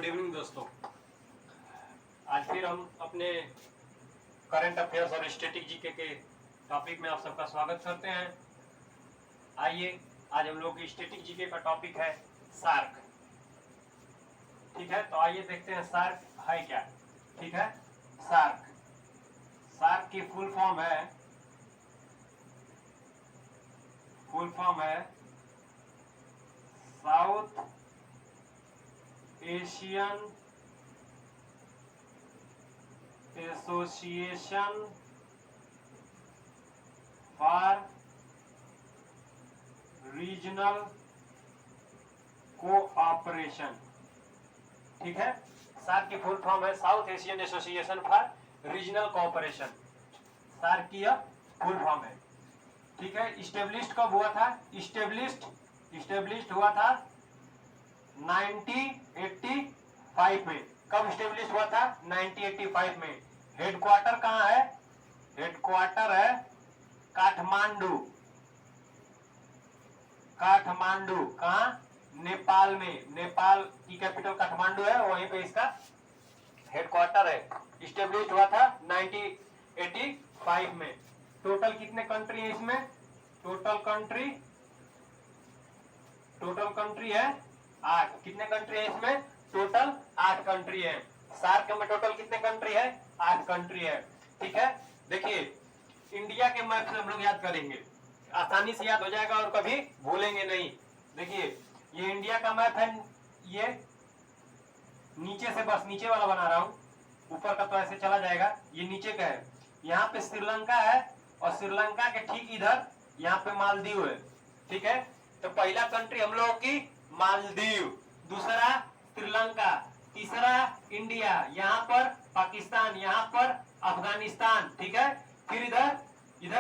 Good evening दोस्तों। आज फिर हम अपने करंट अफेयर्स और स्टैटिक जीके के टॉपिक में आप सबका स्वागत करते हैं। आइए, आज हम लोग की स्टैटिक जीके का टॉपिक है सार्क। ठीक है, तो आइए देखते हैं सार्क है क्या। ठीक है, सार्क सार्क की फुल फॉर्म है South Asian Association for Regional Cooperation. ठीक है, सार्क की फुल फॉर्म है South Asian Association for Regional Cooperation. SAARC की यह फुल फॉर्म है। ठीक है, इस्टेब्लिश्ड कब हुआ था? इस्टेब्लिश्ड हुआ था 1985 में। कब इस्टेब्लिश हुआ था? 1985 में। हेडक्वार्टर कहाँ है? हेडक्वार्टर है काठमांडू। कहाँ? नेपाल में। नेपाल की कैपिटल काठमांडू है, वहीं पे इसका हेडक्वार्टर है। इस्टेब्लिश हुआ था 1985 में। टोटल कितने कंट्री है इसमें? टोटल कंट्री है 8। कितने कंट्री है इसमें? टोटल 8 कंट्री है। सार्क में टोटल कितने कंट्री है? 8 कंट्री है। ठीक है, देखिए इंडिया के मैप से हम लोग याद करेंगे, आसानी से याद हो जाएगा और कभी भूलेंगे नहीं। देखिए ये इंडिया का मैप है, ये नीचे से बस नीचे वाला बना रहा हूं, ऊपर का तो ऐसे चला जाएगा। ये नीचे का है, यहाँ पे श्रीलंका है और श्रीलंका के ठीक इधर यहाँ पे मालदीव है। ठीक है, तो पहला कंट्री हम लोगों की मालदीव, दूसरा श्रीलंका, तीसरा इंडिया, यहाँ पर पाकिस्तान, यहाँ पर अफगानिस्तान। ठीक है, फिर इधर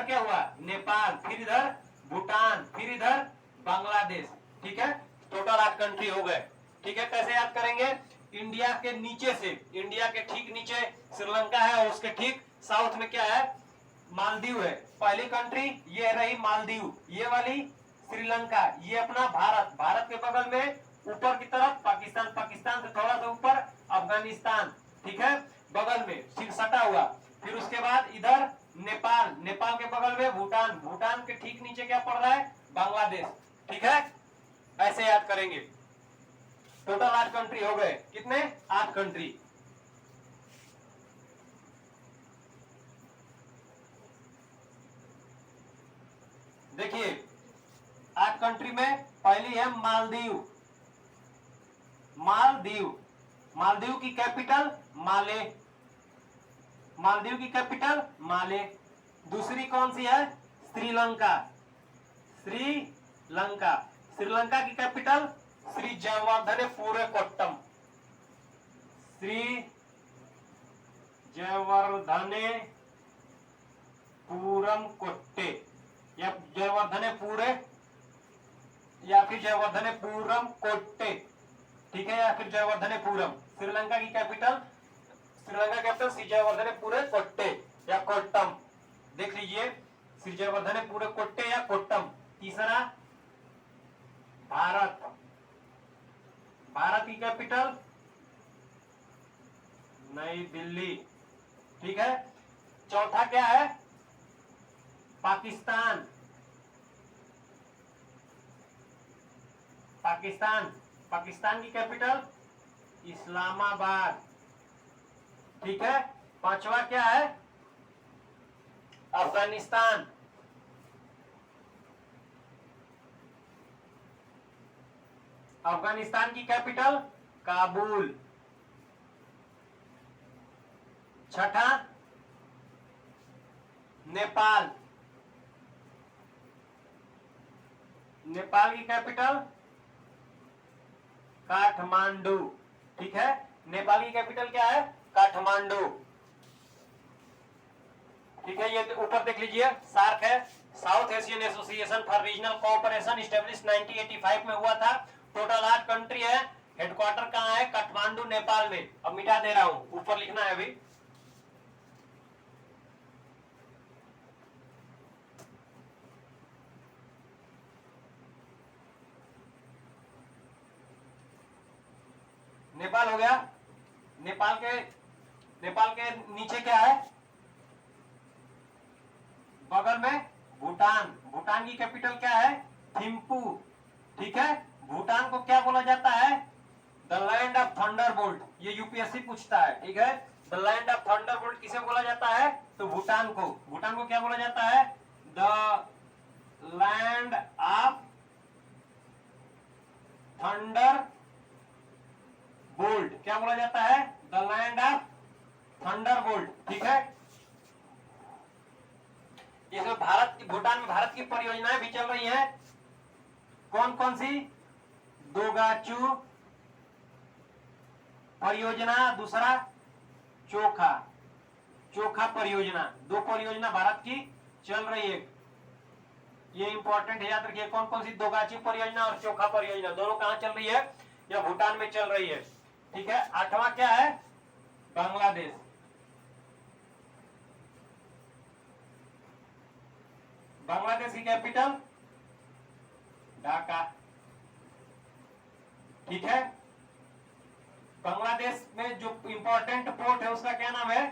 क्या हुआ? नेपाल, फिर इधर भूटान, फिर इधर बांग्लादेश। ठीक है, टोटल 8 कंट्री हो गए। ठीक है, कैसे याद करेंगे? इंडिया के नीचे से, इंडिया के ठीक नीचे श्रीलंका है और उसके ठीक साउथ में क्या है? मालदीव है। पहली कंट्री ये रही मालदीव, ये वाली श्रीलंका, ये अपना भारत, भारत के बगल में ऊपर की तरफ पाकिस्तान, पाकिस्तान से थोड़ा सा ऊपर अफगानिस्तान। ठीक है, बगल में सटा हुआ। फिर उसके बाद इधर नेपाल, नेपाल के बगल में भूटान, भूटान के ठीक नीचे क्या पड़ रहा है? बांग्लादेश। ठीक है, ऐसे याद करेंगे। टोटल 8 कंट्री हो गए। कितने? 8 कंट्री। देखिए 8 कंट्री में पहली है मालदीव। मालदीव की कैपिटल माले। मालदीव की कैपिटल माले। दूसरी कौन सी है? श्रीलंका। श्रीलंका की कैपिटल श्री जयवर्धनेपुरम। श्री जयवर्धनेपुरम कोट्टे, या जयवर्धनेपुरे, या फिर जयवर्धनेपुरम कोट्टे। ठीक है, या फिर जयवर्धनेपुरम। श्रीलंका की कैपिटल श्री जयवर्धनेपुरे कोट्टे या कोट्टम। देख लीजिए, श्री जयवर्धनेपुरे कोट्टे या कोट्टम। तीसरा भारत की कैपिटल नई दिल्ली। ठीक है, चौथा क्या है? पाकिस्तान की कैपिटल इस्लामाबाद। ठीक है, पांचवा क्या है? अफगानिस्तान की कैपिटल काबुल। छठा नेपाल की कैपिटल काठमांडू। ठीक है, नेपाल की कैपिटल क्या है? काठमांडू। ठीक है, ये ऊपर देख लीजिए, सार्क है South Asian Association for Regional cooperation, establish 1985 में हुआ था। टोटल 8 कंट्री है। हेडक्वार्टर कहाँ है? काठमांडू, नेपाल में। अब मिटा दे रहा हूं, ऊपर लिखना है अभी। नेपाल हो गया। नेपाल के नीचे क्या है, बगल में भूटान। भूटान की कैपिटल क्या है, थिम्पू। ठीक है, भूटान को क्या बोला जाता है, द लैंड ऑफ थंडरबोल्ट। ये यूपीएससी पूछता है। ठीक है, द लैंड ऑफ थंडरबोल्ट किसे बोला जाता है, तो भूटान को। भूटान को क्या बोला जाता है, the land of thunder bolt. क्या बोला जाता है, the land of thunder bolt. ठीक है, इसमें भूटान में भारत की परियोजनाएं भी चल रही हैं। कौन कौन सी, दोगाचू परियोजना, दूसरा चोखा परियोजना। दो परियोजना भारत की चल रही है। ये इंपॉर्टेंट है, याद रखिए। कौन कौन सी, दोगाची परियोजना और चोखा परियोजना, दोनों कहां चल रही है, या भूटान में चल रही है। ठीक है, आठवां क्या है, बांग्लादेश। बांग्लादेश की कैपिटल ढाका। ठीक है, बांग्लादेश में जो इंपॉर्टेंट पोर्ट है उसका क्या नाम है,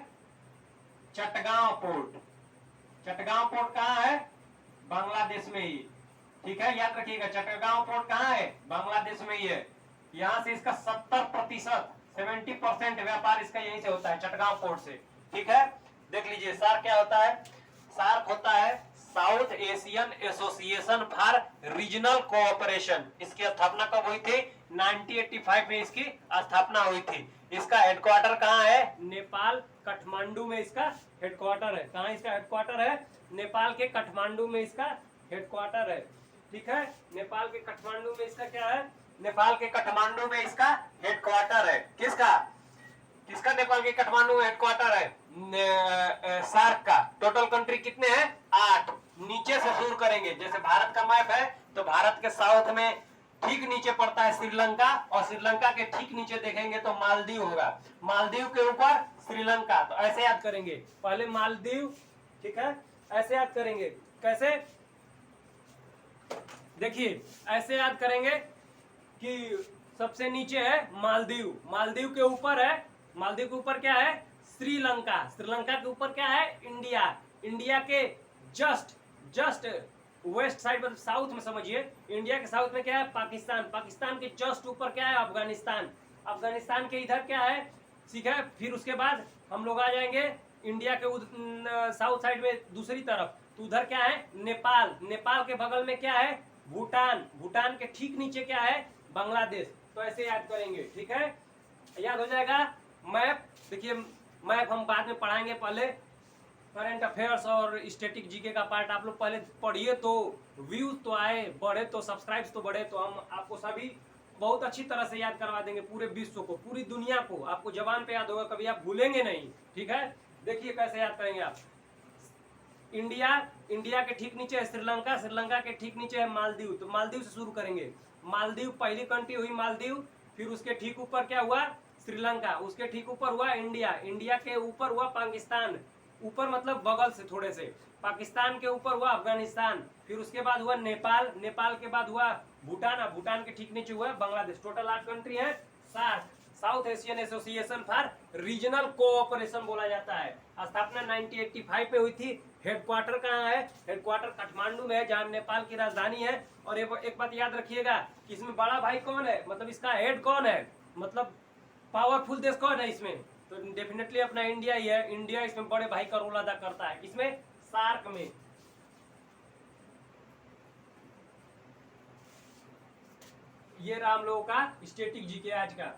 चटगांव पोर्ट। चटगांव पोर्ट कहां है, बांग्लादेश में ही। ठीक है, याद रखिएगा, चटगांव पोर्ट कहां है, बांग्लादेश में ही है। यहां से इसका 70%, 70% व्यापार इसका यहीं से होता है, चटगांव पोर्ट से। ठीक है, देख लीजिए सार्क क्या होता है। सार्क होता है South Asian Association for Regional cooperation. इसकी स्थापना कब हुई थी, 1985 में इसकी स्थापना हुई थी। इसका हेडक्वार्टर कहाँ है, नेपाल, काठमांडू में इसका हेडक्वार्टर है। कहाँ इसका हेडक्वार्टर है, नेपाल के काठमांडू में इसका हेडक्वार्टर है। ठीक है, नेपाल के काठमांडू में इसका क्या है, नेपाल के काठमांडू में इसका हेडक्वार्टर है। किसका नेपाल के काठमांडू में हेडक्वार्टर है, सार्क का। टोटल कंट्री कितने हैं, 8। नीचे से शुरू करेंगे, जैसे भारत का मैप है तो भारत के साउथ में ठीक नीचे पड़ता है श्रीलंका, और श्रीलंका के ठीक नीचे देखेंगे तो मालदीव होगा। मालदीव के ऊपर श्रीलंका। तो ऐसे याद करेंगे, पहले मालदीव। ठीक है, ऐसे याद करेंगे। कैसे, देखिए ऐसे याद करेंगे कि सबसे नीचे है मालदीव, मालदीव के ऊपर है, मालदीव के ऊपर क्या है, श्रीलंका, श्रीलंका के ऊपर क्या है, इंडिया, इंडिया के जस्ट वेस्ट साइड, मतलब साउथ में समझिए, इंडिया के साउथ में क्या है, पाकिस्तान, पाकिस्तान के जस्ट ऊपर क्या है, अफगानिस्तान, अफगानिस्तान के इधर क्या है, ठीक है। फिर उसके बाद हम लोग आ जाएंगे इंडिया के साउथ साइड में दूसरी तरफ, तो उधर क्या है, नेपाल, नेपाल के बगल में क्या है, भूटान, भूटान के ठीक नीचे क्या है, बांग्लादेश। तो ऐसे याद करेंगे। ठीक है, याद हो जाएगा। मैप देखिए, मैप हम बाद में पढ़ाएंगे, पहले करंट अफेयर्स और स्टैटिक जीके का पार्ट आप लोग पहले पढ़िए, तो व्यूज तो आए, बढ़े तो, सब्सक्राइब्स तो बढ़े, तो हम आपको सभी बहुत अच्छी तरह से याद करवा देंगे, पूरे विश्व को, पूरी दुनिया को, आपको जबान पे याद होगा, कभी आप भूलेंगे नहीं। ठीक है, देखिए कैसे याद करेंगे आप। इंडिया, इंडिया के ठीक नीचे है श्रीलंका, श्रीलंका के ठीक नीचे है मालदीव, तो मालदीव से शुरू करेंगे। मालदीव पहली कंट्री हुई मालदीव, फिर उसके ठीक ऊपर क्या हुआ, श्रीलंका, उसके ठीक ऊपर हुआ इंडिया, इंडिया के ऊपर हुआ पाकिस्तान, ऊपर मतलब बगल से थोड़े से, पाकिस्तान के ऊपर हुआ अफगानिस्तान, फिर उसके बाद हुआ नेपाल, नेपाल के बाद हुआ भूटान, भूटान के ठीक नीचे हुआ बांग्लादेश। टोटल 8 कंट्री है। SAARC, South Asian Association for Regional Cooperation बोला जाता है। स्थापना 1985 में हुई थी। हेडक्वार्टर कहाँ है, हेडक्वार्टर काठमांडू में है, जहाँ नेपाल की राजधानी है। और एक बात याद रखिएगा कि इसमें बड़ा भाई कौन है, मतलब इसका हेड कौन है, मतलब पावरफुल देश कौन है इसमें, तो डेफिनेटली अपना इंडिया ही है। इंडिया इसमें बड़े भाई का रोल अदा करता है, इसमें सार्क में। ये रहा हम लोगों का स्टैटिक जीके आज का।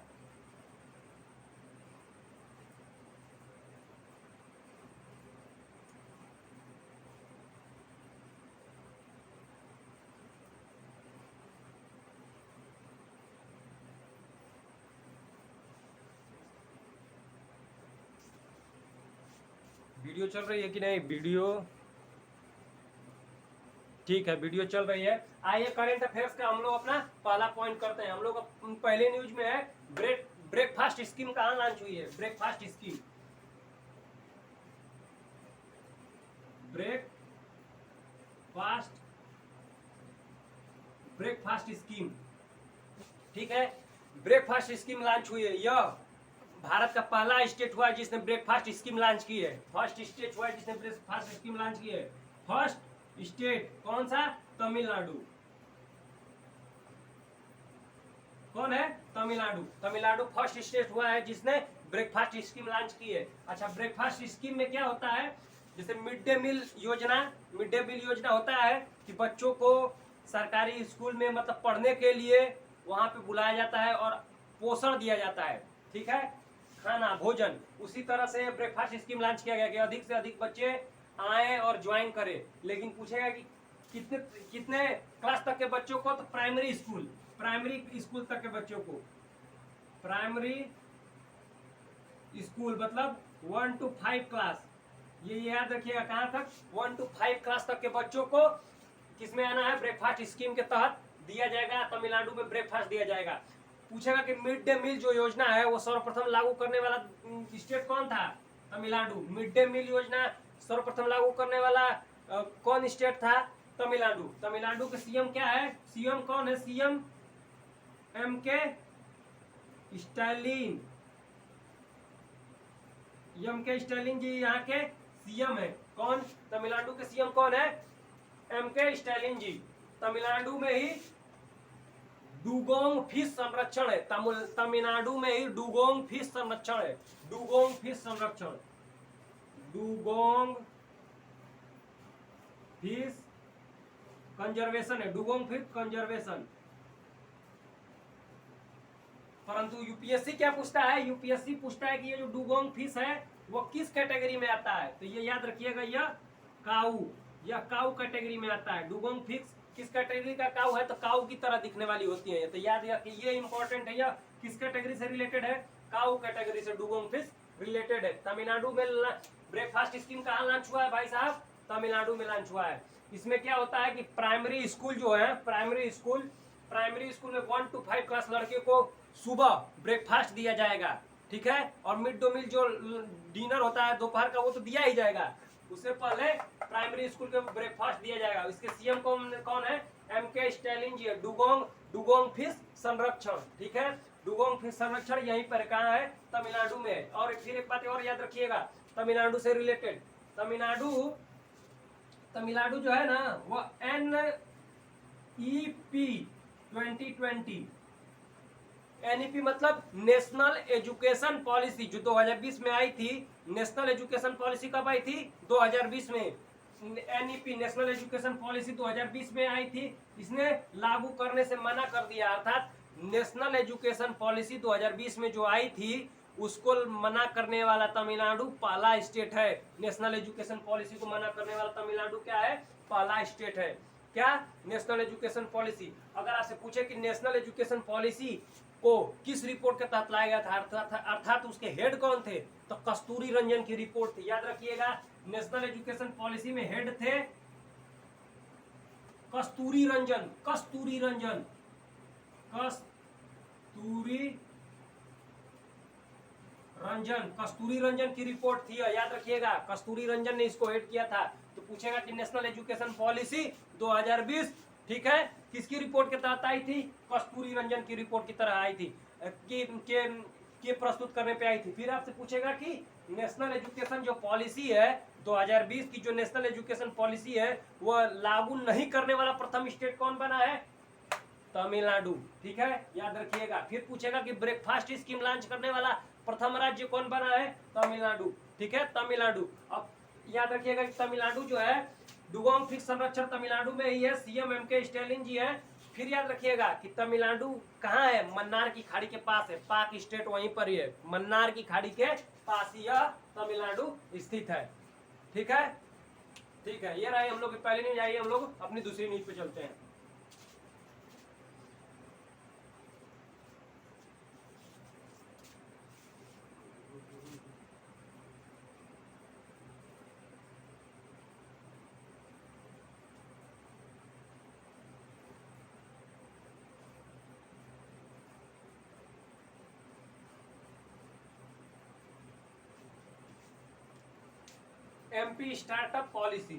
वीडियो चल रही है कि नहीं, वीडियो ठीक है, वीडियो चल रही है। आइए करंट अफेयर्स का हम लोग अपना पहला पॉइंट करते हैं। हम लोग पहले न्यूज में है ब्रेकफास्ट स्कीम कहाँ लॉन्च हुई है, ब्रेकफास्ट स्कीम, ब्रेकफास्ट स्कीम। ठीक है, ब्रेकफास्ट स्कीम लॉन्च हुई है। यह भारत का पहला स्टेट हुआ जिसने ब्रेकफास्ट स्कीम लॉन्च की है। फर्स्ट स्टेट हुआ जिसने ब्रेकफास्ट स्कीम लॉन्च की है। फर्स्ट स्टेट कौन सा? तमिलनाडु। कौन है? तमिलनाडु। तमिलनाडु फर्स्ट स्टेट हुआ है जिसने ब्रेकफास्ट स्कीम लॉन्च की है। अच्छा, ब्रेकफास्ट स्कीम में क्या होता है? जैसे मिड डे मील योजना, मिड डे मील योजना होता है कि बच्चों को सरकारी स्कूल में मतलब पढ़ने के लिए वहां पे बुलाया जाता है और पोषण दिया जाता है, ठीक है, खाना भोजन। उसी तरह से ब्रेकफास्ट स्कीम लॉन्च किया गया कि अधिक से अधिक बच्चे आए और ज्वाइन करें। लेकिन पूछेगा कि कितने कितने क्लास तक के बच्चों को? तो प्राइमरी स्कूल तक के बच्चों को। प्राइमरी स्कूल मतलब 1 to 5 क्लास। ये याद रखिएगा, कहाँ तक? 1 to 5 क्लास तक के बच्चों को किसमें आना है? ब्रेकफास्ट स्कीम के तहत दिया जाएगा। तमिलनाडु में ब्रेकफास्ट दिया जाएगा। पूछेगा कि मिड डे मील जो योजना है वो सर्वप्रथम लागू करने वाला स्टेट कौन था? तमिलनाडु। मिड डे मील योजना सर्वप्रथम लागू करने वाला कौन स्टेट था? तमिलनाडु। तमिलनाडु के सीएम क्या है? सीएम कौन है? सीएम एम.के. स्टालिन। एम.के. स्टालिन जी यहाँ के सीएम है। कौन? तमिलनाडु के सीएम कौन है? एम.के. स्टालिन जी। तमिलनाडु में ही डुगोंग फिश संरक्षण है। तमिलनाडु में ही डुगोंग फिश संरक्षण है। डुगोंग फिश संरक्षण, डुगोंग फिश कंजर्वेशन है। Dugong fish conservation. परंतु यूपीएससी क्या पूछता है? यूपीएससी पूछता है कि ये जो डुगोंग फिश है वो किस कैटेगरी में आता है? तो ये याद रखिएगा, यह काऊ कैटेगरी में आता है। डुगोंग फिश किस कैटेगरी का काऊ है? तो काऊ की तरह दिखने वाली होती है। तो याद रखिए, ये इंपॉर्टेंट है। यह किस कैटेगरी से रिलेटेड है? काऊ कैटेगरी से डुगोंग फिश रिलेटेड है। तमिलनाडु में ब्रेकफास्ट स्कीम कहाँ लॉन्च हुआ है भाई साहब? तमिलनाडु में लॉन्च हुआ है। इसमें क्या होता है कि प्राइमरी स्कूल जो है, प्राइमरी स्कूल में 1 to 5 क्लास लड़के को सुबह ब्रेकफास्ट दिया जाएगा, ठीक है। और मिड डे मील जो डिनर होता है दोपहर का वो तो दिया ही जाएगा। उससे पहले प्राइमरी स्कूल के ब्रेकफास्ट दिया जाएगा। इसके सीएम कौन है? एम.के. स्टालिन जी है। डुगोंग फिश संरक्षण, ठीक है। डुगोंग फिश संरक्षण यहीं पर कहाँ है? तमिलनाडु में है। और फिर एक बात और याद रखिएगा तमिलनाडु से रिलेटेड, तमिलनाडु जो है ना वो NEP 2020, NEP मतलब नेशनल एजुकेशन पॉलिसी, जो 2020 में आई थी। नेशनल एजुकेशन पॉलिसी कब आई थी? 2020 में। NEP नेशनल एजुकेशन पॉलिसी 2020 में आई थी। इसने लागू करने से मना कर दिया। अर्थात नेशनल एजुकेशन पॉलिसी 2020 में जो आई थी उसको मना करने वाला तमिलनाडु पहला स्टेट है। नेशनल एजुकेशन पॉलिसी को मना करने वाला तमिलनाडु क्या है? पहला स्टेट है। क्या? National education policy. अगर आपसे पूछे कि नेशनल एजुकेशन पॉलिसी को किस रिपोर्ट के तहत लाया गया था, अर्थात उसके हेड कौन थे, तो कस्तूरी रंजन की रिपोर्ट थी। याद रखिएगा, नेशनल एजुकेशन पॉलिसी में हेड थे कस्तूरी रंजन। कस्तूरी रंजन की रिपोर्ट थी। याद रखिएगा, कस्तूरी रंजन ने इसको हेड किया था। तो पूछेगा कि नेशनल एजुकेशन पॉलिसी 2020, ठीक है, किसकी रिपोर्ट के तहत आई थी? कस्तूरी रंजन की रिपोर्ट की तरह आई थी, के प्रस्तुत करने पे आई थी। फिर आपसे पूछेगा कि नेशनल एजुकेशन जो पॉलिसी है 2020 की, जो नेशनल एजुकेशन पॉलिसी है वह लागू नहीं करने वाला प्रथम स्टेट कौन बना है? तमिलनाडु, ठीक है, याद रखिएगा। फिर पूछेगा कि ब्रेकफास्ट स्कीम लॉन्च करने वाला प्रथम राज्य कौन बना है? तमिलनाडु, ठीक है, तमिलनाडु। अब याद रखिएगा कि तमिलनाडु जो है डुगोंग फिश संरक्षण तमिलनाडु में ही है। सीएम एम.के. स्टालिन जी है। फिर याद रखिएगा कि तमिलनाडु कहाँ है? मन्नार की खाड़ी के पास है। पाक स्टेट वहीं पर ही है, मन्नार की खाड़ी के पास ही यह तमिलनाडु स्थित है, ठीक है। ठीक है, ये रही हम लोग की पहली न्यूज। आइए हम लोग अपनी दूसरी न्यूज पे चलते हैं। MP स्टार्टअप पॉलिसी,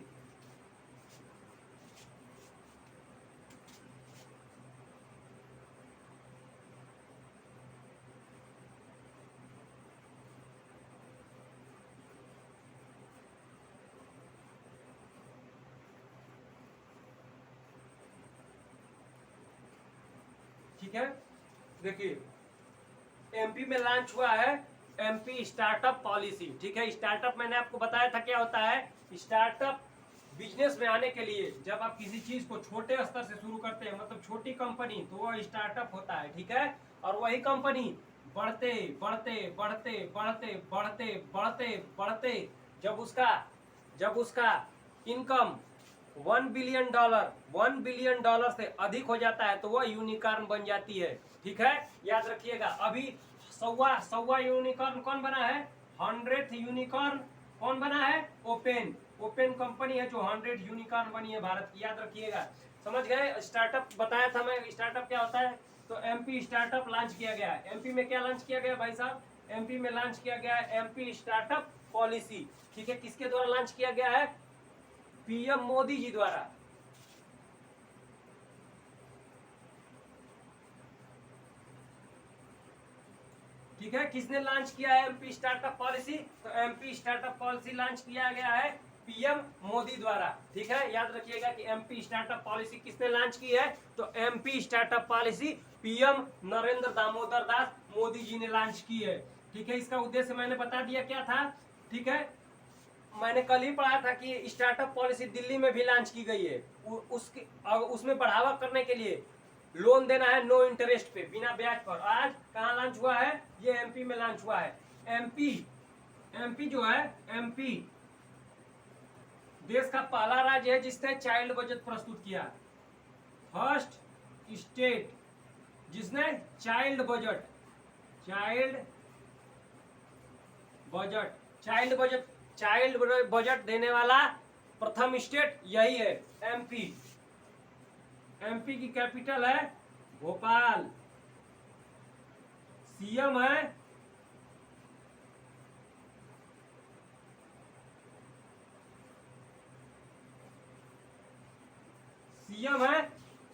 ठीक है, देखिए एमपी में लॉन्च हुआ है एमपी स्टार्टअप पॉलिसी। ठीक है, स्टार्टअप मैंने आपको बताया था क्या होता है। स्टार्टअप बिजनेस में आने के लिए जब आप किसी चीज को छोटे स्तर से शुरू करते हैं, मतलब छोटी कंपनी, तो वो स्टार्टअप होता है। ठीक है, और वही कंपनी बढ़ते बढ़ते बढ़ते बढ़ते बढ़ते बढ़ते बढ़ते जब उसका इनकम $1 बिलियन से अधिक हो जाता है तो वह यूनिकॉर्न बन जाती है। ठीक है, याद रखिएगा। अभी सौवा यूनिकॉर्न कौन बना है? 100th यूनिकॉर्न कौन बना है? ओपन कंपनी है जो 100 यूनिकॉर्न बनी है भारत की, याद रखिएगा। समझ गए? स्टार्टअप बताया था मैं, स्टार्टअप क्या होता है। तो एमपी स्टार्टअप लॉन्च किया गया है। एमपी में क्या लॉन्च किया गया भाई साहब? एमपी में लॉन्च किया गया है एमपी स्टार्टअप पॉलिसी। ठीक है, किसके द्वारा लॉन्च किया गया है? पीएम मोदी जी द्वारा। ठीक है, किसने लॉन्च किया है एमपी स्टार्टअप पॉलिसी? तो एमपी स्टार्टअप पॉलिसी लॉन्च किया गया है पीएम मोदी द्वारा। ठीक है, याद रखिएगा कि एमपी स्टार्टअप पॉलिसी किसने लॉन्च की है? तो MP startup policy PM Narendra Damodar Das Modi ji ने लॉन्च की है। ठीक है, इसका उद्देश्य मैंने बता दिया क्या था। ठीक है, मैंने कल ही पढ़ा था कि स्टार्टअप पॉलिसी दिल्ली में भी लॉन्च की गई है। उसमें बढ़ावा करने के लिए लोन देना है नो इंटरेस्ट पे, बिना ब्याज पर। आज कहाँ लॉन्च हुआ है? ये एमपी में लॉन्च हुआ है। एमपी जो है, एमपी देश का पहला राज्य है जिसने चाइल्ड बजट प्रस्तुत किया। फर्स्ट स्टेट जिसने चाइल्ड बजट देने वाला प्रथम स्टेट यही है, एमपी। एमपी की कैपिटल है भोपाल। सीएम है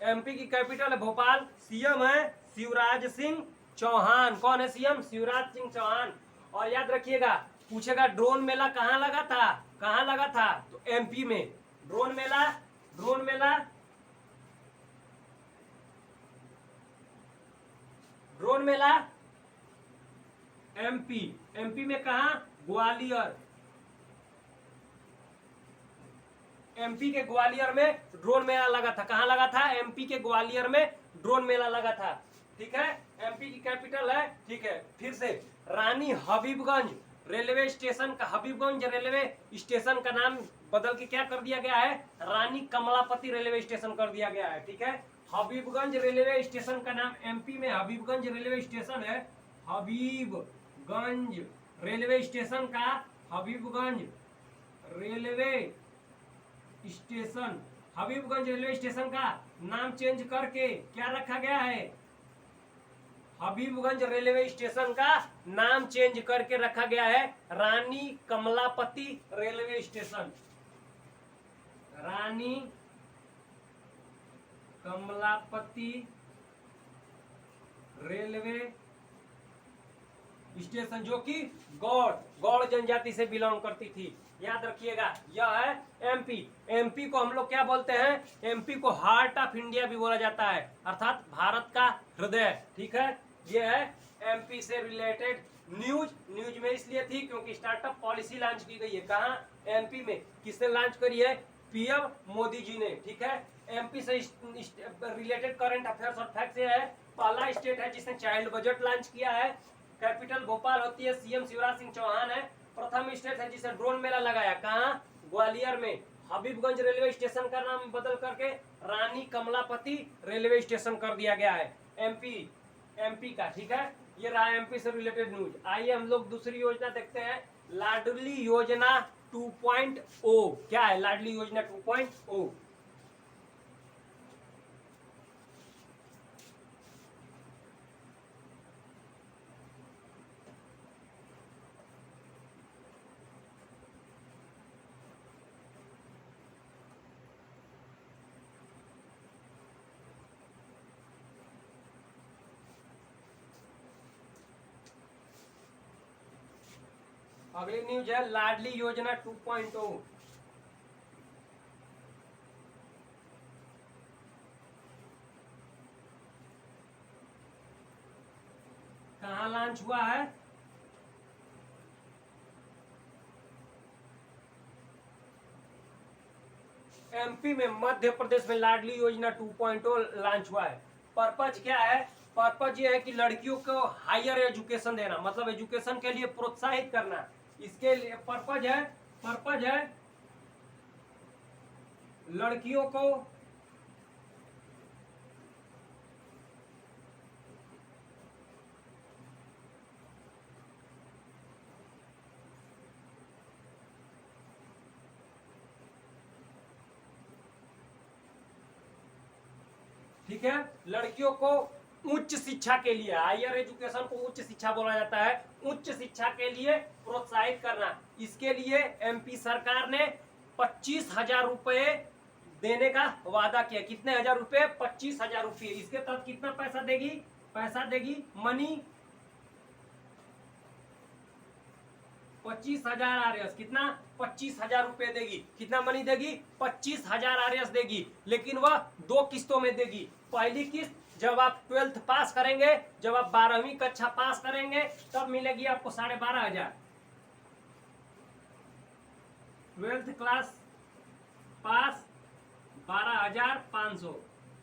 एमपी की कैपिटल है भोपाल। सीएम है शिवराज सिंह चौहान। कौन है सीएम? शिवराज सिंह चौहान। और याद रखिएगा, पूछेगा ड्रोन मेला कहाँ लगा था? तो एमपी में। ड्रोन मेला एमपी में कहा? ग्वालियर। एमपी के ग्वालियर में ड्रोन मेला लगा था। कहाँ लगा था? एमपी के ग्वालियर में ड्रोन मेला लगा था। ठीक है, एमपी की कैपिटल है। ठीक है, फिर से रानी हबीबगंज रेलवे स्टेशन का नाम बदल के क्या कर दिया गया है? रानी कमलापति रेलवे स्टेशन कर दिया गया है। ठीक है, हबीबगंज रेलवे स्टेशन का नाम एमपी में हबीबगंज रेलवे स्टेशन है। हबीबगंज रेलवे स्टेशन का हबीबगंज रेलवे स्टेशन का नाम चेंज करके क्या रखा गया है? हबीबगंज रेलवे स्टेशन का नाम चेंज करके रखा गया है रानी कमलापति रेलवे स्टेशन। रानी कमलापति रेलवे स्टेशन, जो कि गौड़ जनजाति से बिलोंग करती थी। याद रखिएगा, यह है एमपी को हम लोग क्या बोलते हैं? एमपी को हार्ट ऑफ इंडिया भी बोला जाता है, अर्थात भारत का हृदय। ठीक है, यह है एमपी से रिलेटेड न्यूज में इसलिए थी क्योंकि स्टार्टअप पॉलिसी लॉन्च की गई है। कहाँ? एमपी में। किसने लॉन्च करी है? पीएम मोदी जी ने। ठीक है, एमपी से रिलेटेड करंट अफेयर्स और फैक्ट्स ये है, पहला स्टेट है जिसने चाइल्ड बजट लॉन्च किया है। कैपिटल भोपाल होती है, सीएम शिवराज सिंह चौहान है। प्रथम स्टेट है जिसने ड्रोन मेला लगाया। कहाँ? ग्वालियर में। हबीबगंज रेलवे स्टेशन का नाम बदल करके रानी कमलापति रेलवे स्टेशन कर दिया गया है एमपी का। ठीक है, ये रहा एमपी से रिलेटेड न्यूज। आइए हम लोग दूसरी योजना देखते हैं, लाडली योजना 2.0। क्या है लाडली योजना 2.0? अगली न्यूज है लाडली योजना 2.0। लॉन्च हुआ है एमपी में, मध्य प्रदेश में लाडली योजना 2.0 लॉन्च हुआ है। पर्पज क्या है? पर्पज ये है कि लड़कियों को हायर एजुकेशन देना, मतलब एजुकेशन के लिए प्रोत्साहित करना। इसके लिए पर्पज है लड़कियों को ठीक है, लड़कियों को उच्च शिक्षा के लिए, हायर एजुकेशन को उच्च शिक्षा बोला जाता है, उच्च शिक्षा के लिए प्रोत्साहित करना। इसके लिए एमपी सरकार ने 25,000 रुपए देने का वादा किया। कितने हजार रुपए? 25,000 रुपए। इसके तहत कितना पैसा देगी मनी 25,000 आरएस। कितना? 25,000 रुपए देगी। कितना मनी देगी? 25,000 आरएस देगी, लेकिन वह 2 किस्तों में देगी। पहली किस्त जब आप 12th पास करेंगे, जब आप 12वीं कक्षा पास करेंगे, तब मिलेगी आपको 12,500। 12th class pass 12,500।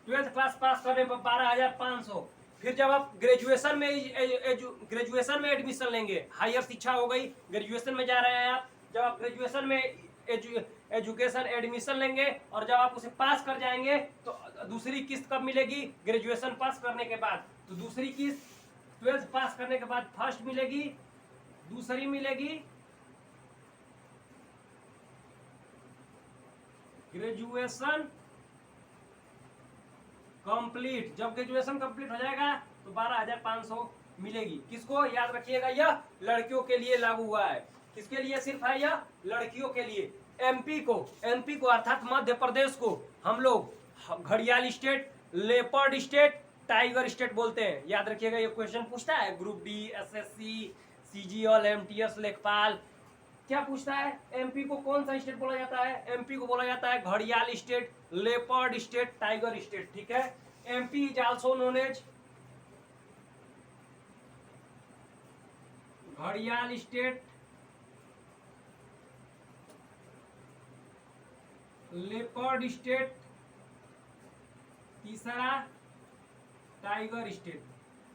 12th class pass करने पर 12,500। फिर जब आप ग्रेजुएशन में एडमिशन लेंगे, हायर शिक्षा हो गई, ग्रेजुएशन में जा रहे हैं आप, जब आप ग्रेजुएशन में एजुकेशन एडमिशन लेंगे और जब आप उसे पास कर जाएंगे तो दूसरी किस्त कब मिलेगी? ग्रेजुएशन पास करने के बाद। तो दूसरी किस्त 12th पास करने के बाद फर्स्ट मिलेगी, दूसरी मिलेगी ग्रेजुएशन कंप्लीट। जब ग्रेजुएशन कंप्लीट हो जाएगा तो 12,500 मिलेगी। किसको? याद रखिएगा, यह लड़कियों के लिए लागू हुआ है। किसके लिए सिर्फ है? यह लड़कियों के लिए। एमपी को अर्थात मध्य प्रदेश को हम लोग घड़ियाल state, leopard state, tiger state बोलते हैं। याद रखिएगा, ये क्वेश्चन पूछता है group D, SSC, CGL, MTS, लेखपाल। क्या पूछता है? एमपी को कौन सा स्टेट बोला जाता है? एमपी को बोला जाता है घड़ियाल state, leopard state, tiger state. ठीक है, MP is also known as घड़ियाल स्टेट, लेपर्ड स्टेट, तीसरा टाइगर स्टेट।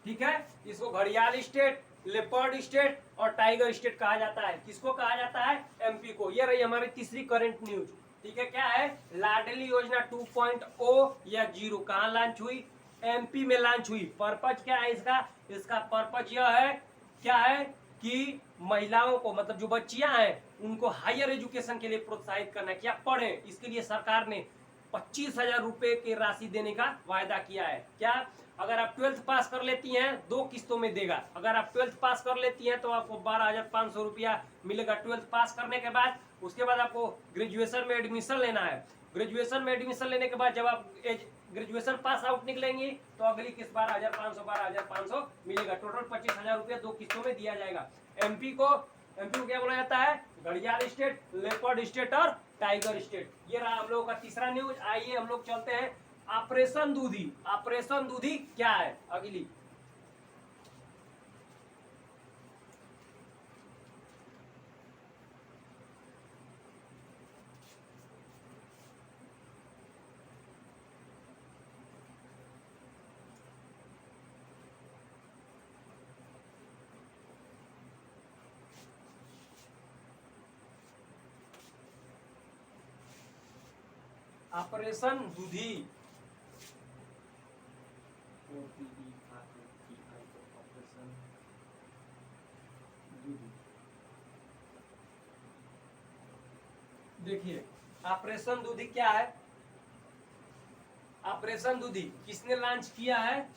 ठीक है, इसको घड़ियाल स्टेट, लेपर्ड स्टेट और टाइगर स्टेट कहा जाता है। किसको कहा जाता है? एमपी को। ये रही हमारी तीसरी करंट न्यूज। ठीक है, क्या है? लाडली योजना 2.0 या 0 कहाँ लॉन्च हुई? एमपी में लॉन्च हुई। पर्पज क्या है इसका? इसका पर्पज यह है, क्या है कि महिलाओं को, मतलब जो बच्चियां हैं, उनको हायर एजुकेशन के लिए प्रोत्साहित करना, क्या पढ़े, इसके लिए सरकार ने 25,000 रुपए की राशि देने का वायदा किया है। क्या? अगर आप 12th पास कर लेती हैं 2 किस्तों में देगा। अगर आप 12th पास कर लेती हैं तो आपको 12,500 रुपया मिलेगा 12th पास करने के बाद। उसके बाद आपको ग्रेजुएशन में एडमिशन लेना है। ग्रेजुएशन में एडमिशन लेने के बाद जब आप ग्रेजुएशन पास आउट निकलेंगी तो अगली किस्त 12,500 मिलेगा। टोटल 25,000 रुपया 2 किस्तों में दिया जाएगा। एमपी को क्या बोला जाता है? घड़ियाल स्टेट, लेपर्ड स्टेट और टाइगर स्टेट। ये रहा हम लोगों का तीसरा न्यूज। आइए हम लोग चलते हैं ऑपरेशन दूधी। ऑपरेशन दूधी क्या है? अगली ऑपरेशन दूधी। देखिए, ऑपरेशन दूधी क्या है? ऑपरेशन दूधी किसने लॉन्च किया है?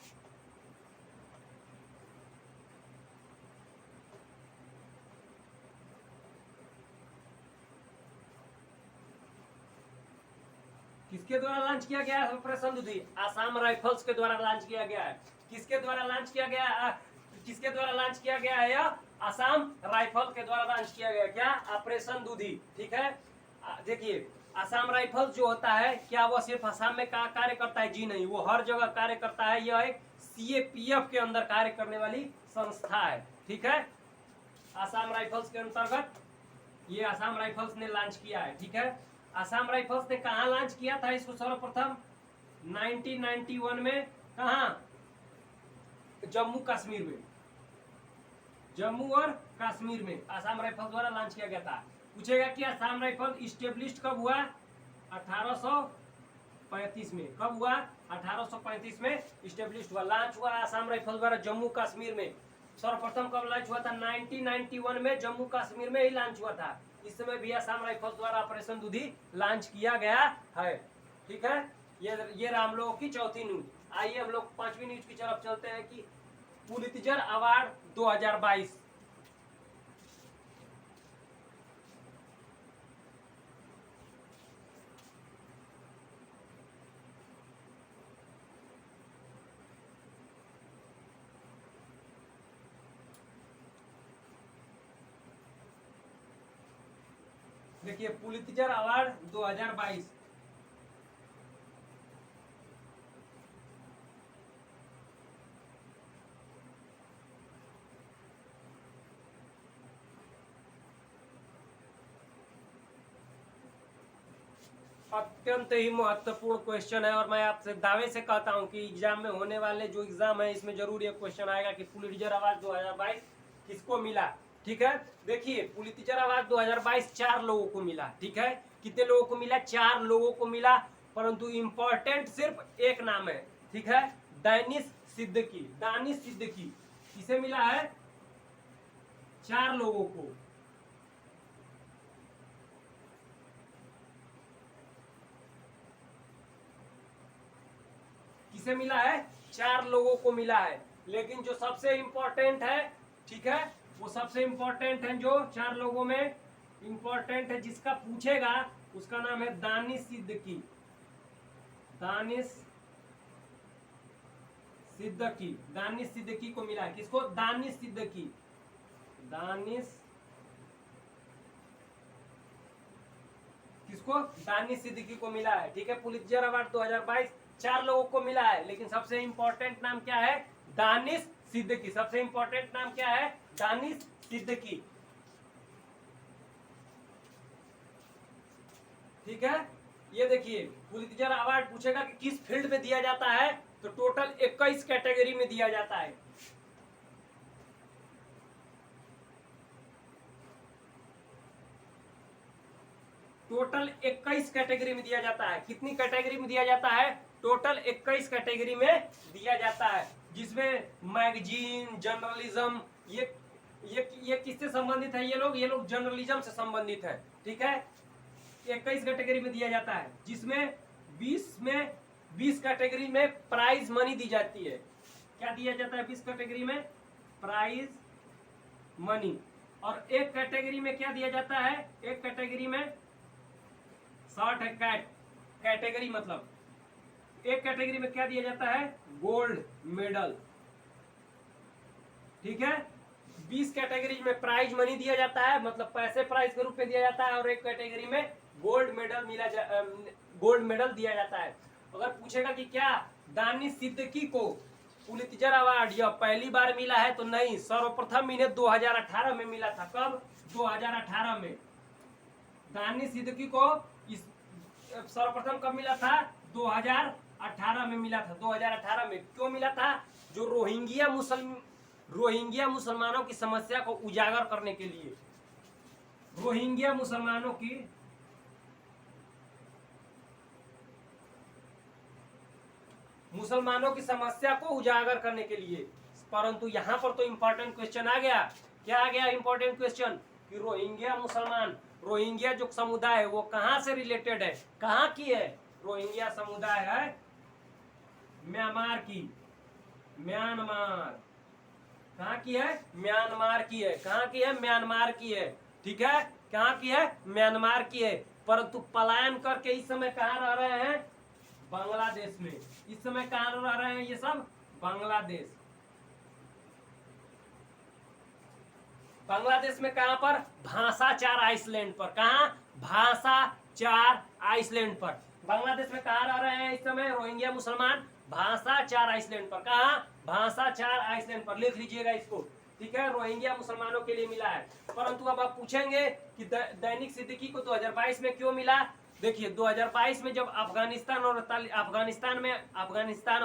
किसके द्वारा लॉन्च किया गया है ऑपरेशन दूधी? आसाम राइफल्स के द्वारा लॉन्च किया गया है। किसके द्वारा लॉन्च किया गया है? किसके द्वारा लॉन्च किया गया है? यह आसाम राइफल के द्वारा लॉन्च किया गया। क्या? ऑपरेशन दूधी। ठीक है, देखिए, आसाम राइफल्स जो होता है, क्या वो सिर्फ आसाम में कार्य करता है? जी नहीं, वो हर जगह कार्य करता है। यह एक सीएपीएफ के अंदर कार्य करने वाली संस्था है। ठीक है, आसाम राइफल्स के अंतर्गत ये आसाम राइफल्स ने लॉन्च किया है। ठीक है, आसाम राइफल्स ने कहाँ लॉन्च किया था इसको सर्वप्रथम? 1991 में। कहाँ? जम्मू कश्मीर में, जम्मू और कश्मीर में आसाम राइफल्स द्वारा लॉन्च किया गया था। पूछेगा कि आसाम राइफल इस्टेब्लिश्ड कब हुआ? 1835 में। कब हुआ? 1835 में इस्टेब्लिश्ड हुआ, लॉन्च हुआ आसाम राइफल द्वारा जम्मू कश्मीर में। सर्वप्रथम कब लॉन्च हुआ था? 1991 में जम्मू कश्मीर में ही लॉन्च हुआ था। इस समय भी आसाम राइफल्स द्वारा ऑपरेशन दूधी लॉन्च किया गया है। ठीक है, ये राम लोगों की चौथी न्यूज। आइए हम लोग पांचवी न्यूज की तरफ चलते हैं कि पुलित्जर अवार्ड 2022। देखिए पुलित्जर अवार्ड 2022 अत्यंत ही महत्वपूर्ण क्वेश्चन है और मैं आपसे दावे से कहता हूं कि एग्जाम में होने वाले जो एग्जाम है इसमें जरूर ये क्वेश्चन आएगा कि पुलित्जर अवार्ड 2022 किसको मिला। ठीक है, देखिए पुलित्जर अवार्ड 2022 4 लोगों को मिला। ठीक है, कितने लोगों को मिला? 4 लोगों को मिला, परंतु इंपॉर्टेंट सिर्फ एक नाम है। ठीक है, दानिश सिद्दीकी। दानिश सिद्दीकी किसे मिला है? 4 लोगों को। किसे मिला है? 4 लोगों को मिला है। लेकिन जो सबसे इंपॉर्टेंट है, ठीक है, वो सबसे इंपॉर्टेंट है जो 4 लोगों में इंपॉर्टेंट है जिसका पूछेगा उसका नाम है दानिश सिद्दीकी। दानिश सिद्दीकी, दानिश सिद्दीकी को मिला है। किसको? दानिश सिद्दीकी। दानिश किसको? दानिश सिद्दीकी को मिला है। ठीक है, पुलित्जर अवार्ड 2022 4 लोगों को मिला है, लेकिन सबसे इंपॉर्टेंट नाम क्या है? दानिश सिद्दीकी। सबसे इंपॉर्टेंट नाम क्या है? दानिश सिद्दीकी। ठीक है, ये देखिए पुलित्जर अवार्ड पूछेगा कि किस फील्ड में दिया जाता है, तो टोटल 21 कैटेगरी में दिया जाता है। टोटल 21 कैटेगरी में दिया जाता है। कितनी कैटेगरी में दिया जाता है? टोटल 21 कैटेगरी में दिया जाता है, जिसमें मैगजीन, जर्नलिज्म, ये किससे संबंधित है? ये लोग जर्नलिज्म से संबंधित है। ठीक है, 21 कैटेगरी में दिया जाता है, जिसमें 20 कैटेगरी में प्राइज मनी दी जाती है। क्या दिया जाता है 20 कैटेगरी में? Prize money. और एक कैटेगरी में क्या दिया जाता है? एक कैटेगरी में शॉर्ट कैटेगरी, मतलब एक कैटेगरी में क्या दिया जाता है? Gold medal. ठीक है, 20 कैटेगरी में प्राइज मनी दिया जाता है, मतलब पैसे प्राइज के रूप में दिया जाता है, और एक कैटेगरी में गोल्ड मेडल दिया जाता है। अगर पूछेगा कि क्या दानिश सिद्दीकी को पुलित्जर अवार्ड यह पहली बार मिला है, तो नहीं, सर्वप्रथम इन्हें 2018 में मिला था। कब? 2018 में। दानिश सिद्दीकी को इस सर्वप्रथम कब मिला था? 2018 में मिला था। 2018 में क्यों मिला था? जो रोहिंग्या मुसलमानों की समस्या को उजागर करने के लिए, रोहिंग्या मुसलमानों की समस्या को उजागर करने के लिए। परंतु यहाँ पर तो इंपॉर्टेंट क्वेश्चन आ गया। क्या आ गया इंपॉर्टेंट क्वेश्चन? कि रोहिंग्या जो समुदाय है वो कहाँ से रिलेटेड है? कहाँ की है? रोहिंग्या समुदाय है म्यांमार की। कहाँ की है? म्यांमार की है। कहाँ की है? म्यांमार की है। ठीक है, कहाँ की है? म्यांमार की है। परंतु पलायन करके इस समय कहाँ रह रहे हैं? बांग्लादेश में। इस समय कहाँ रह रहे हैं ये सब? बांग्लादेश। बांग्लादेश में कहाँ पर? भाषाचार आइसलैंड पर। कहाँ? भाषाचार आइसलैंड पर। बांग्लादेश में कहाँ रह रहे हैं इस समय रोहिंग्या मुसलमान? भाषा 4 आइसलैंड पर। कहा? भाषा 4 आइसलैंड पर, लिख लीजिएगा इसको। ठीक है, रोहिंग्या मुसलमानों के लिए मिला है। परंतु अब आप पूछेंगे कि दैनिक सिद्दीकी को 2022 में क्यों मिला? देखिए 2022 में जब अफगानिस्तान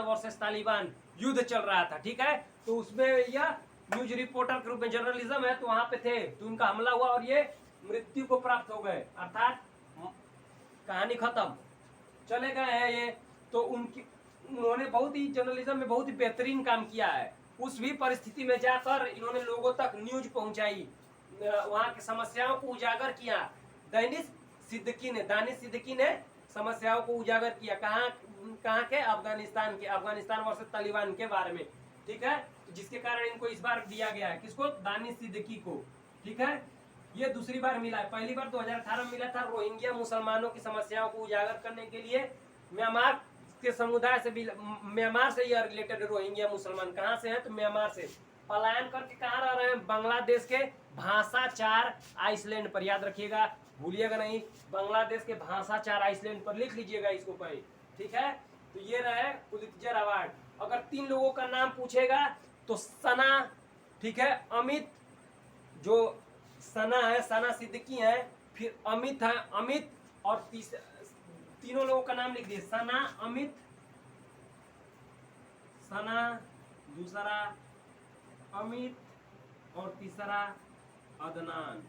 वर्सेस तालिबान युद्ध चल रहा था, ठीक है, तो उसमें यह न्यूज रिपोर्टर के रूप में, जर्नलिज्म है तो वहां पे थे, तो उनका हमला हुआ और ये मृत्यु को प्राप्त हो गए, अर्थात कहानी खत्म, चले गए हैं ये। तो उन्होंने बहुत ही जर्नलिज्म में बहुत ही बेहतरीन काम किया है। उस भी परिस्थिति में जाकर इन्होंने लोगों तक न्यूज पहुंचाई, वहां की समस्याओं को उजागर किया। दानिश सिद्दीकी ने समस्याओं को उजागर किया। कहाँ के? अफगानिस्तान वर्सेस तालिबान के बारे में। ठीक है, जिसके कारण इनको इस बार दिया गया है, किसको? दानिश सिद्दीकी को। ठीक है, ये दूसरी बार मिला है। पहली बार 2018 में मिला था रोहिंग्या मुसलमानों की समस्याओं को उजागर करने के लिए। म्यांमार के समुदाय से भी, म्यांमार से यह रिलेटेड रोहिंग्या मुसलमान कहाँ से हैं? तो म्यांमार से पलायन करके कहाँ रह रहे हैं? बांग्लादेश के भाषा 4 आइसलैंड पर। याद रखिएगा, भूलिएगा नहीं, बांग्लादेश के भाषा 4 आइसलैंड पर लिख लीजिएगा इसको कहीं। ठीक है, तो ये रहे पुलित्जर अवार्ड। अगर 3 लोगों का नाम पूछेगा तो सना, ठीक है, अमित, जो सना है, सना सिद्दीकी है, फिर अमित है, अमित, और तीनों लोगों का नाम लिख दिए, सना, अमित, सना, दूसरा अमित, और तीसरा अदनान।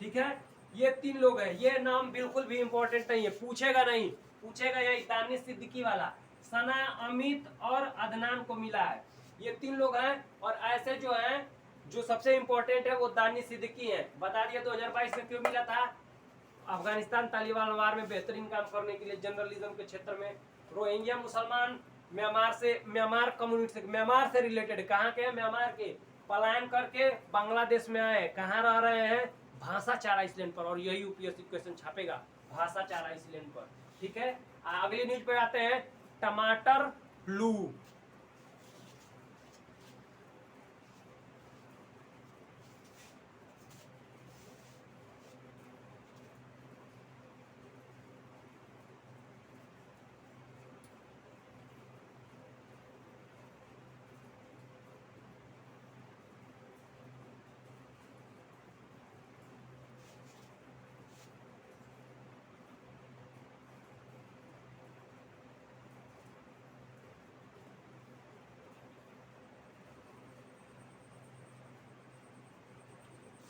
ठीक है, ये 3 लोग हैं। ये नाम बिल्कुल भी इंपॉर्टेंट नहीं है, पूछेगा नहीं, पूछेगा यही दानिश सिद्दीकी वाला। सना, अमित और अदनान को मिला है, ये 3 लोग हैं। और ऐसे जो हैं, जो सबसे इंपॉर्टेंट है वो दानिश सिद्दीकी है। बता दिया 2022 में क्यों मिला था? अफगानिस्तान तालिबान वार में बेहतरीन काम करने के लिए जर्नलिज्म के क्षेत्र में। रोहिंग्या मुसलमान म्यांमार कम्युनिटी से, म्यांमार से रिलेटेड, कहाँ के हैं? म्यांमार के, पलायन करके बांग्लादेश में आए, कहाँ रह रहे हैं? भाषा 4 आइसलैंड पर। और यही यूपीएससी क्वेश्चन छापेगा, भाषा 4 आइसलैंड पर। ठीक है, अगली न्यूज पे आते हैं, टमाटर फ्लू।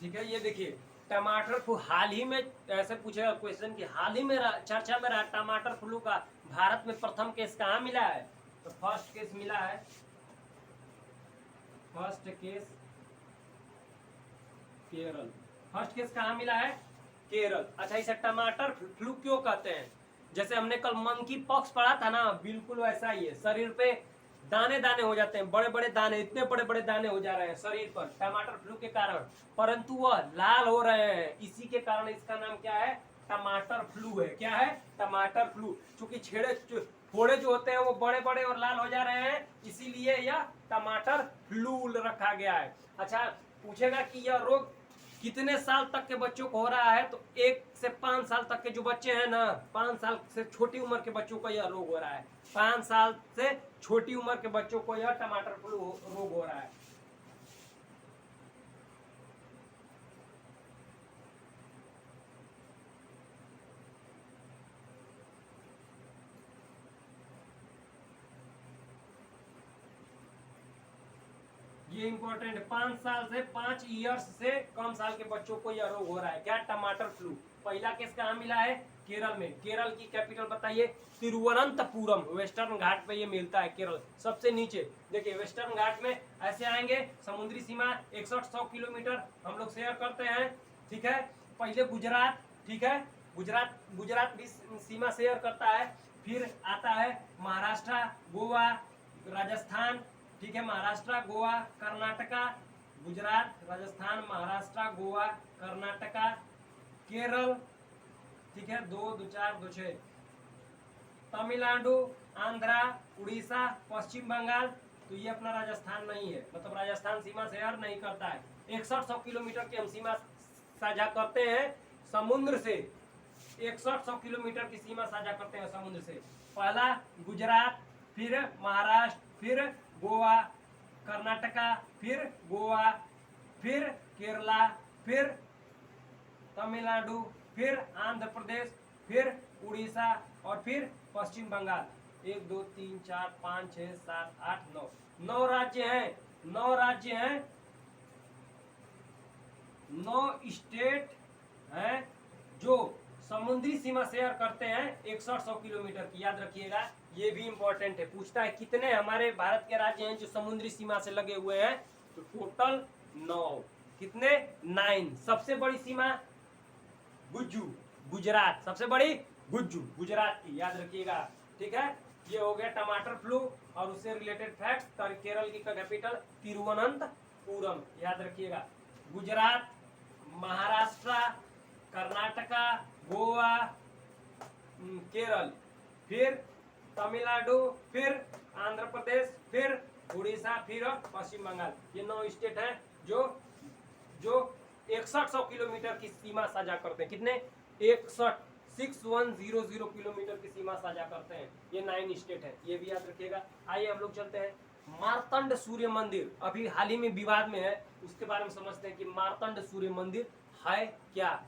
ठीक है, ये देखिए टमाटर फ्लू हाल ही में, ऐसे पूछेगा क्वेश्चन कि हाल ही में चर्चा में रहा टमाटर फ्लू का भारत में प्रथम केस कहाँ मिला है? तो फर्स्ट केस मिला है, first case Kerala. First case कहाँ मिला है? केरल। अच्छा, इसे टमाटर फ्लू क्यों कहते हैं? जैसे हमने कल मंकी पॉक्स पढ़ा था ना, बिल्कुल वैसा ही है। शरीर पे दाने दाने हो जाते हैं, बड़े बड़े दाने, इतने बड़े बड़े दाने हो जा रहे हैं शरीर पर टमाटर फ्लू के कारण, परंतु वह लाल हो रहे हैं, इसी के कारण इसका नाम क्या है? टमाटर फ्लू है। क्या है? टमाटर फ्लू। चूंकि फोड़े जो होते हैं वो बड़े बड़े और लाल हो जा रहे हैं, इसीलिए यह टमाटर फ्लू रखा गया है। अच्छा, पूछेगा कि यह रोग कितने साल तक के बच्चों को हो रहा है? तो 1 से 5 साल तक के जो बच्चे हैं ना, 5 साल से छोटी उम्र के बच्चों को यह रोग हो रहा है। 5 साल से छोटी उम्र के बच्चों को यह टमाटर फ्लू रोग हो रहा है। ये इंपॉर्टेंट है, 5 साल से 5 ईयर्स से कम साल के बच्चों को यह रोग हो रहा है। क्या? टमाटर फ्लू। पहला केस कहाँ मिला है? केरल में। केरल की कैपिटल बताइए? तिरुवनंतपुरम। वेस्टर्न घाट पे ये मिलता है, केरल सबसे नीचे। देखिए वेस्टर्न घाट में ऐसे आएंगे, समुद्री सीमा 6100 किलोमीटर हम लोग शेयर करते हैं। ठीक है, पहले गुजरात, ठीक है, गुजरात भी सीमा शेयर करता है। फिर आता है महाराष्ट्र, गोवा, राजस्थान। ठीक है, महाराष्ट्र, गोवा, कर्नाटका, गुजरात, राजस्थान, महाराष्ट्र, गोवा, कर्नाटका, केरल। ठीक है, 2 2 4 2 6, तमिलनाडु, आंध्रा, उड़ीसा, पश्चिम बंगाल। तो ये अपना राजस्थान नहीं है, मतलब राजस्थान सीमा शेयर नहीं करता है। 6100 किलोमीटर की हम सीमा साझा करते हैं समुद्र से, 6100 किलोमीटर की सीमा साझा करते हैं समुद्र से। पहला गुजरात, फिर महाराष्ट्र, फिर गोवा, कर्नाटका, फिर गोवा, फिर केरला, फिर तमिलनाडु, फिर आंध्र प्रदेश, फिर उड़ीसा और फिर पश्चिम बंगाल। 1 2 3 4 5 6 7 8 9, 9 राज्य हैं, 9 राज्य हैं, 9 स्टेट हैं जो समुद्री सीमा शेयर करते हैं 6100 किलोमीटर की। याद रखिएगा, ये भी इंपॉर्टेंट है। पूछता है कितने हमारे भारत के राज्य हैं जो समुद्री सीमा से लगे हुए हैं, तो टोटल 9। कितने? 9। सबसे बड़ी सीमा गुज्जू, गुजरात, सबसे बड़ी गुज्जू गुजरात की, याद रखिएगा। ठीक है, ये हो गया टमाटर फ्लू और उससे रिलेटेड फैक्ट्स। केरल की कैपिटल तिरुवनंतपुरम, याद रखिएगा। गुजरात, महाराष्ट्र, कर्नाटका, गोवा, केरल, फिर तमिलनाडु, फिर आंध्र प्रदेश, फिर उड़ीसा, फिर पश्चिम बंगाल। ये 9 स्टेट हैं जो जो 6100 किलोमीटर की सीमा साझा करते हैं। कितने? 6100 किलोमीटर की सीमा साझा करते हैं। ये 9 स्टेट है, ये भी याद रखिएगा। आइए हम लोग चलते हैं मार्तंड सूर्य मंदिर, अभी हाल ही में विवाद में है, उसके बारे में समझते हैं कि मार्तंड सूर्य मंदिर है क्या।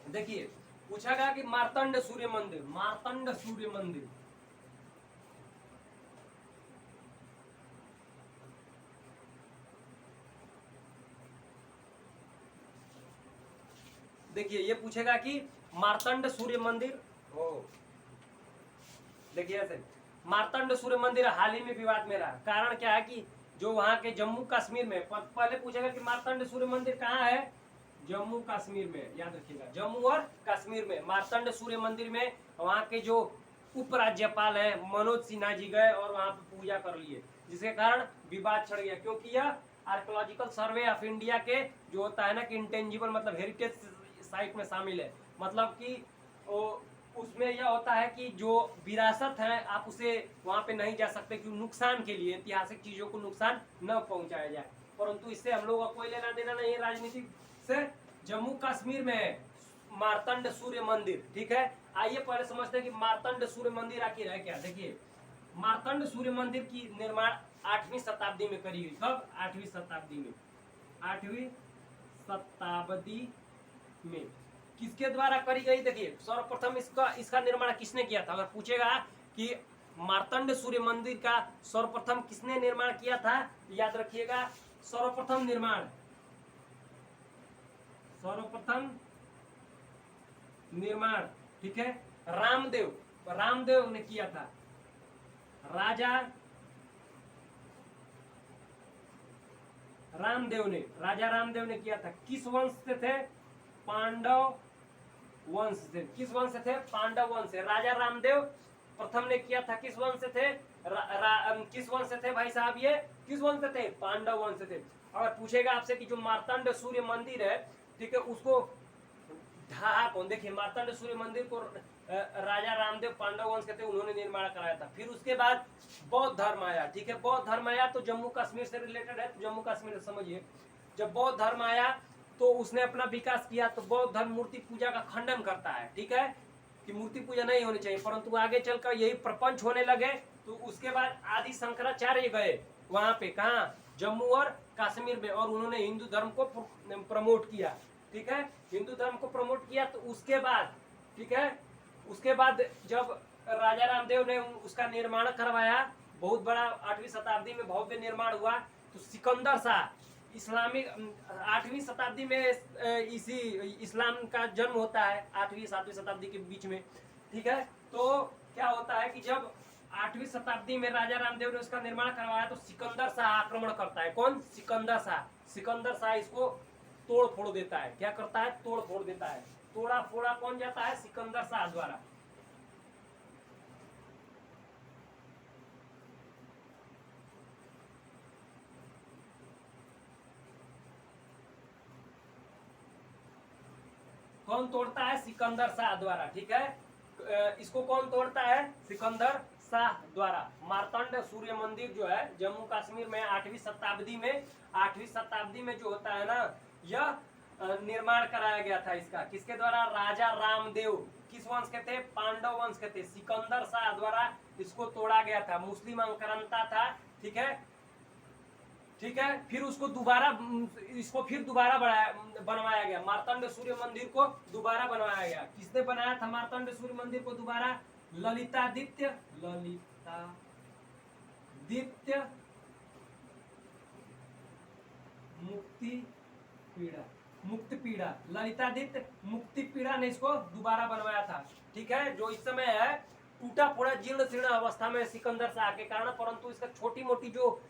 देखिए, पूछा गया कि मार्तंड सूर्य मंदिर, मार्तंड सूर्य मंदिर देखिए, ये पूछेगा कि मार्तंड सूर्य मंदिर हो, देखिए ऐसे मार्तंड सूर्य मंदिर हाल ही में विवाद में रहा। कारण क्या है कि जो वहां के जम्मू कश्मीर में, पहले पूछेगा कि मार्तंड सूर्य मंदिर कहाँ है, जम्मू कश्मीर में, याद रखिएगा, जम्मू और कश्मीर में मार्तंड सूर्य मंदिर में। वहाँ के जो उपराज्यपाल है मनोज सिन्हा जी गए और वहाँ पे पूजा कर लिए, जिसके कारण विवाद छिड़ गया। क्योंकि यह आर्कोलॉजिकल सर्वे ऑफ इंडिया के जो होता है ना कि इंटेंजिबल मतलब हेरिटेज साइट में शामिल है। मतलब कि उसमें यह होता है कि जो विरासत है आप उसे वहाँ पे नहीं जा सकते, क्यों? नुकसान के लिए, ऐतिहासिक चीजों को नुकसान न पहुंचाया जाए। परंतु इससे हम लोग का कोई लेना देना नहीं है राजनीतिक से। जम्मू कश्मीर में है मार्तंड सूर्य मंदिर। ठीक है, आइए पहले समझते हैं कि मार्तंड सूर्य मंदिर आखिर है क्या। देखिए, मार्तंड सूर्य मंदिर की निर्माण 8वीं शताब्दी में करी हुई। कब? 8वीं शताब्दी में। 8वीं शताब्दी में किसके द्वारा करी गई? देखिए, सर्वप्रथम इसका निर्माण किसने किया था? अगर पूछेगा कि मार्तंड सूर्य मंदिर का सर्वप्रथम किसने निर्माण किया था, याद रखिएगा, सर्वप्रथम निर्माण, ठीक है, रामदेव ने किया था। राजा रामदेव ने किया था। किस वंश से थे? पांडव वंश से। किस वंश से थे? पांडव वंश से। राजा रामदेव प्रथम ने किया था। किस वंश से थे? किस वंश से थे भाई साहब? ये किस वंश से थे? पांडव वंश से थे। अगर पूछेगा आपसे कि जो मार्तंड सूर्य मंदिर है, ठीक है, उसको ढहा कौन? देखिए, मार्तंड सूर्य मंदिर को राजा रामदेव पांडव वंश के थे, उन्होंने निर्माण कराया था। फिर उसके बाद बौद्ध धर्म आया। ठीक है, बौद्ध धर्म आया तो जम्मू कश्मीर से रिलेटेड है, तो जम्मू कश्मीर समझिए। जब बौद्ध धर्म आया तो उसने अपना विकास किया। तो बौद्ध धर्म मूर्ति पूजा का खंडन करता है, ठीक है, कि मूर्ति पूजा नहीं होनी चाहिए। परंतु आगे चलकर यही प्रपंच होने लगे, तो उसके बाद आदि शंकराचार्य गए वहां पे, कहा? जम्मू और कश्मीर में, और उन्होंने हिंदू धर्म को प्रमोट किया। ठीक है, हिंदू धर्म को प्रमोट किया। तो उसके बाद, ठीक है, उसके बाद जब राजा रामदेव ने उसका निर्माण करवाया, बहुत बड़ा 8वीं शताब्दी में भव्य निर्माण हुआ। तो सिकंदर शाह, इस्लामिक 8वीं शताब्दी में इसी इस्लाम का जन्म होता है, 8वीं 7वीं शताब्दी के बीच में। ठीक है, तो क्या होता है कि जब 8वीं शताब्दी में राजा रामदेव ने उसका निर्माण करवाया, तो सिकंदर शाह आक्रमण करता है। कौन? सिकंदर शाह इसको तोड़ फोड़ देता है। क्या करता है? तोड़ फोड़ देता है। तोड़ा फोड़ा कौन जाता है? सिकंदर शाह द्वारा। कौन तोड़ता है? सिकंदर शाह द्वारा, ठीक है। इसको कौन तोड़ता है? सिकंदर शाह द्वारा। मार्तंड सूर्य मंदिर जो है जम्मू कश्मीर में 8वीं शताब्दी में जो होता है ना, यह निर्माण कराया गया था इसका। किसके द्वारा? राजा रामदेव। किस वंश के थे? पांडव वंश के थे। सिकंदर शाह द्वारा इसको तोड़ा गया था। मुस्लिम अंकरंता था, ठीक है, ठीक है। फिर उसको फिर दोबारा बनवाया गया। मार्तंड सूर्य मंदिर को दोबारा बनवाया गया। किसने बनाया था मार्तंड सूर्य मंदिर को दोबारा? ललितादित्य मुक्तिपीड़ा ललितादित्य मुक्तिपीड़ा ने इसको दोबारा बनवाया था, ठीक है। जो इस समय है टूटा फूटा जीर्ण शीर्ण अवस्था में सिकंदर शाह के कारण, परंतु इसका छोटी मोटी जो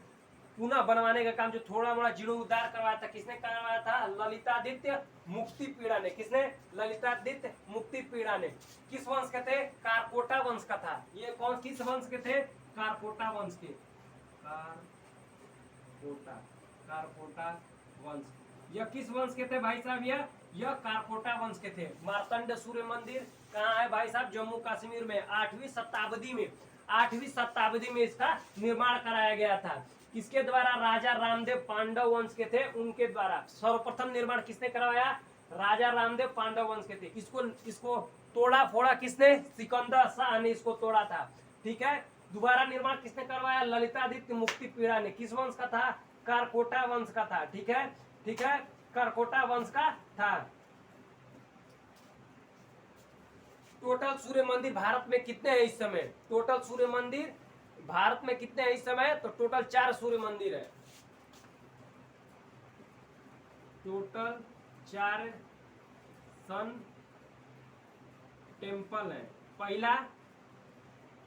पुनः बनवाने का काम, जो थोड़ा मोड़ा जीर्णोद्धार करवाया था, किसने करवाया था? ललितादित्य मुक्तिपीड़ा ने। किसने? ललितादित्य मुक्तिपीड़ा ने। किस वंश के थे? कारकोटा वंश का था। ये कौन किस वंश के थे? कारकोटा वंश के। कारकोटा वंश। यह किस वंश के थे भाई साहब? यह कारकोटा वंश के थे। मार्तंड सूर्य मंदिर कहाँ है भाई साहब? जम्मू कश्मीर में 8वीं शताब्दी में इसका निर्माण कराया गया था। किसके द्वारा? राजा रामदेव, पांडव वंश के थे, उनके द्वारा। सर्वप्रथम निर्माण किसने करवाया? राजा रामदेव, पांडव वंश के थे। इसको तोड़ा फोड़ा किसने? सिकंदर शाह ने इसको तोड़ा था, ठीक है। दोबारा निर्माण किसने करवाया? ललितादित्य मुक्तिपीड़ा ने। किस वंश का था? कारकोटा वंश का था, ठीक है, ठीक है, कारकोटा वंश का था। टोटल सूर्य मंदिर भारत में कितने हैं इस समय? टोटल सूर्य मंदिर भारत में कितने हैं इस समय? तो टोटल 4 सूर्य मंदिर है। टोटल 4 सन टेम्पल है।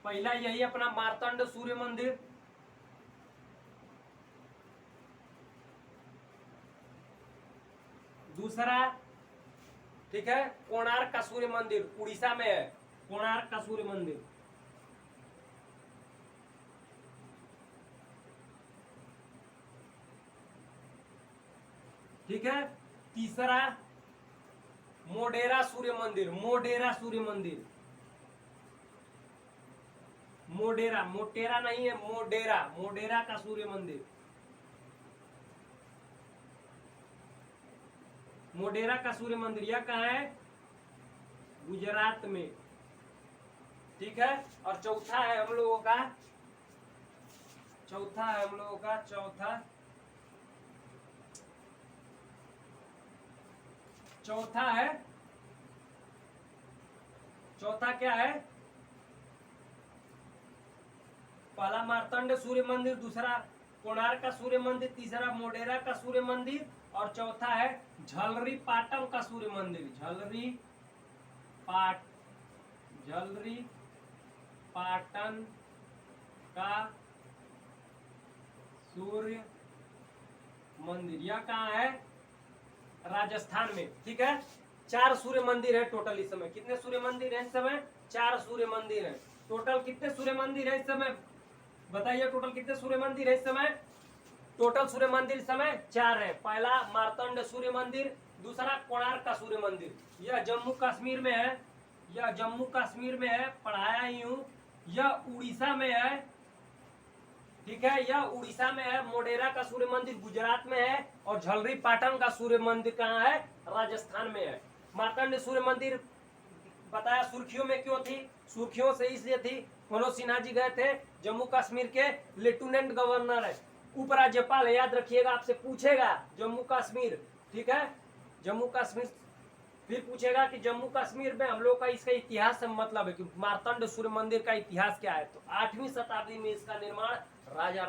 पहला यही अपना मार्तंड सूर्य मंदिर। दूसरा, ठीक है, कोणार्क का सूर्य मंदिर, उड़ीसा में है। कोणार्क का सूर्य मंदिर। ठीक है। तीसरा, मोढेरा सूर्य मंदिर। मोटेरा नहीं है, मोढेरा का सूर्य मंदिर। मोढेरा का सूर्य मंदिर यह कहाँ है? गुजरात में, ठीक है। और चौथा है हम लोगों का चौथा क्या है? पहला मार्तंड सूर्य मंदिर, दूसरा कोणार्क का सूर्य मंदिर, तीसरा मोढेरा का सूर्य मंदिर, और चौथा है झलरी पाटन का सूर्य मंदिर। झलरी पाटन का सूर्य मंदिर। यह कहाँ है? राजस्थान में, ठीक है। 4 सूर्य मंदिर है टोटल इस समय। कितने सूर्य मंदिर है इस समय? 4 सूर्य मंदिर है। टोटल कितने सूर्य मंदिर है इस समय? बताइए, टोटल कितने सूर्य मंदिर है इस समय? टोटल सूर्य मंदिर इस समय 4 है। पहला मार्तंड सूर्य मंदिर, दूसरा कोणार्क का सूर्य मंदिर। यह जम्मू कश्मीर में है, पढ़ाया ही हूँ। यह उड़ीसा में है, ठीक है, यह उड़ीसा में है। मोढेरा का सूर्य मंदिर गुजरात में है, और झलरी पाटन का सूर्य मंदिर कहाँ है? राजस्थान में है। मार्तंड सूर्य मंदिर बताया सुर्खियों में क्यों थी? सुर्खियों से इसलिए थी, मनोज सिन्हा जी गए थे, जम्मू कश्मीर के लेफ्टिनेंट गवर्नर है, उपराज्यपाल है, याद रखिएगा, आपसे पूछेगा जम्मू कश्मीर, ठीक है, जम्मू कश्मीर। फिर पूछेगा कि जम्मू कश्मीर में हम लोग का इसका इतिहास से मतलब है कि मार्तंड सूर्य मंदिर का इतिहास क्या है? तो 8वीं शताब्दी में इसका निर्माण राजा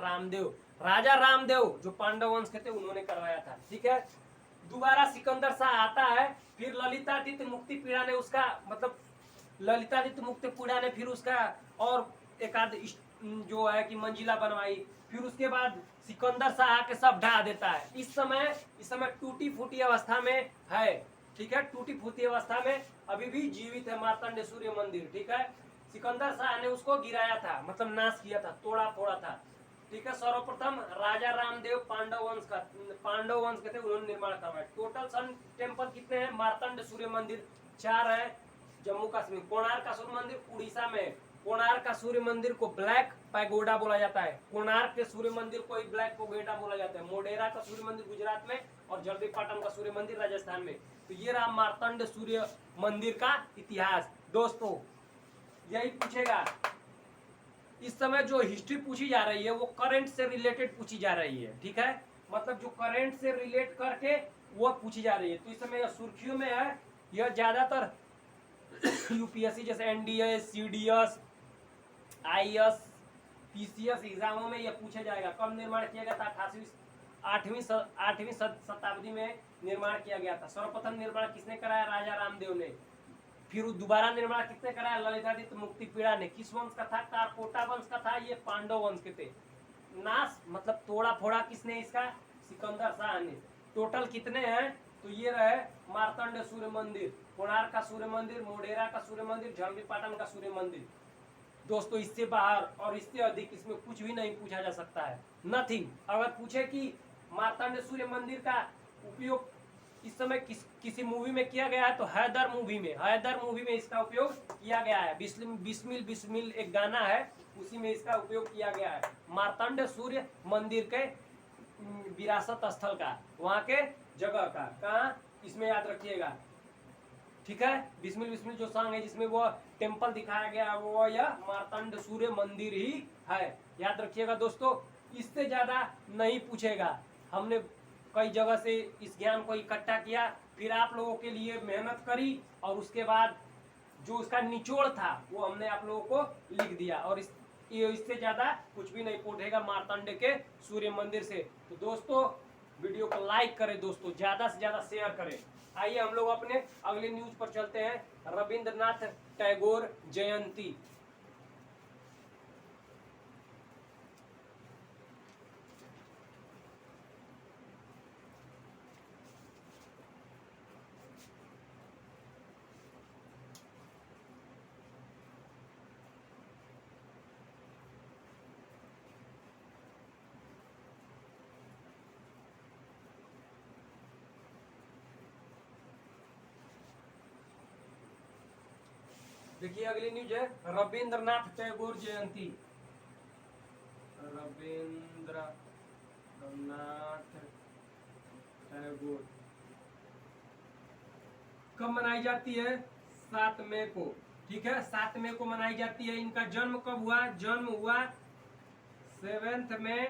रामदेव जो पांडव वंश के थे उन्होंने करवाया था, ठीक है। दोबारा सिकंदर शाह आता है, फिर ललितादित्य मुक्तिपीड़ा ने उसका फिर उसका और एक आध जो है कि मंजिला बनवाई। फिर उसके बाद सिकंदर शाह आके सब ढा देता है। इस समय टूटी फूटी अवस्था में है, ठीक है, टूटी फूटी अवस्था में अभी भी जीवित है मार्तंड सूर्य मंदिर, ठीक है। सिकंदर शाह ने उसको गिराया था, मतलब नाश किया था, तोड़ा फोड़ा था। ठीक है। सर्वप्रथम राजा रामदेव पांडव वंश के थे, उन्होंने निर्माण करवाया। टोटल सन टेम्पल कितने हैं? मार्तंड सूर्य मंदिर 4 है जम्मू कश्मीर। कोणार्क का सूर्य मंदिर उड़ीसा में। कोणार्क का सूर्य मंदिर को ब्लैक पैगोडा बोला जाता है। कोणार्क के सूर्य मंदिर को ब्लैक पैगोडा बोला जाता है। मोढेरा का सूर्य मंदिर गुजरात में और जलदीपाटन का सूर्य मंदिर राजस्थान में। तो ये रहा मार्तंड सूर्य मंदिर का इतिहास। दोस्तों यही पूछेगा। इस समय जो हिस्ट्री पूछी जा रही है वो करंट से रिलेटेड पूछी जा रही है, ठीक है। मतलब जो करंट से रिलेट करके वो पूछी जा रही है। तो इस समय सुर्खियों में है। यह ज्यादातर यूपीएससी जैसे एनडीए, सीडीएस, आईएएस, पीसीएस एग्जामों में यह पूछा जाएगा। कब निर्माण किया गया था? 8वीं शताब्दी में निर्माण किया गया था। सर्वप्रथम निर्माण किसने कराया? राजा रामदेव ने। फिर दोबारा निर्माण किसने कराया? ललितादित्य मुक्तिपीड़ा ने। किस वंश का था? कारकोटा वंश का था। ये पांडव वंश के थे। नाश मतलब तोड़ा फोड़ा किसने इसका? सिकंदर शाह ने। टोटल कितने हैं? तो ये रहे मार्तंड सूर्य मंदिर, कोणार्क का सूर्य मंदिर, मोढेरा का सूर्य मंदिर, जलदीपाटन का सूर्य मंदिर। दोस्तों इससे बाहर और इससे अधिक इसमें कुछ भी नहीं पूछा जा सकता है, नथिंग। अगर पूछे कि मार्तंड सूर्य मंदिर का उपयोग इस समय किसी मूवी में किया गया है तो हैदर मूवी में इसका उपयोग किया गया है। बिस्मिल बिस्मिल एक गाना है, उसी में इसका उपयोग किया गया है। मार्तंड सूर्य मंदिर के विरासत स्थल का, वहां के जगह का, कहाँ इसमें याद रखिएगा, ठीक है। बिस्मिल बिस्मिल जो सॉन्ग है जिसमें वो टेम्पल दिखाया गया है वो यह मार्तंड सूर्य मंदिर ही है, याद रखिएगा दोस्तों। इससे ज्यादा नहीं पूछेगा। हमने कई जगह से इस ज्ञान को इकट्ठा किया, फिर आप लोगों के लिए मेहनत करी और उसके बाद जो उसका निचोड़ था वो हमने आप लोगों को लिख दिया। और इससे ज्यादा कुछ भी नहीं पूछेगा मार्तंड के सूर्य मंदिर से। तो दोस्तों वीडियो को लाइक करें, दोस्तों ज्यादा से ज्यादा शेयर करें। आइए हम लोग अपने अगले न्यूज पर चलते हैं। रविंद्रनाथ टैगोर जयंती। देखिए अगली न्यूज है रविंद्रनाथ टैगोर जयंती। रविंद्रनाथ टैगोर कब मनाई जाती है? 7 मई को, ठीक है। 7 मई को मनाई जाती है। इनका जन्म कब हुआ? जन्म हुआ 7 मई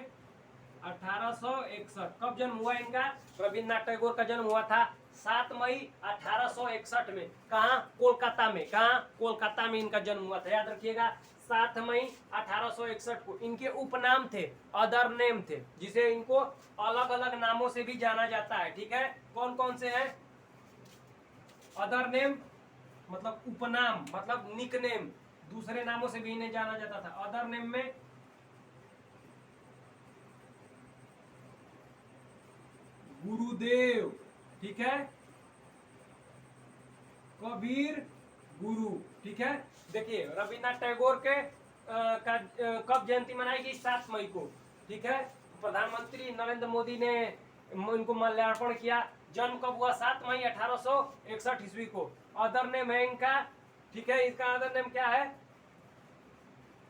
1861। कब जन्म हुआ इनका? रविंद्रनाथ टैगोर का जन्म हुआ था 7 मई 1861 में। कहाँ? कोलकाता में। कहाँ? कोलकाता में इनका जन्म हुआ था, याद रखिएगा। 7 मई 1861 को। इनके उपनाम थे, अदर नेम थे, जिसे इनको अलग अलग नामों से भी जाना जाता है, ठीक है। कौन कौन से हैं? अदर नेम मतलब उपनाम, मतलब निक नेम, दूसरे नामों से भी इन्हें जाना जाता था। अदर नेम में गुरुदेव, ठीक है, कबीर गुरु, ठीक है। देखिए रविन्द्रनाथ टैगोर के कब जयंती मनाई गई? 7 मई को, ठीक है। प्रधानमंत्री नरेंद्र मोदी ने इनको माल्यार्पण किया। जन्म कब हुआ? 7 मई 1861 ईस्वी को। अदर नेम है इनका, ठीक है। इसका अदर नेम क्या है?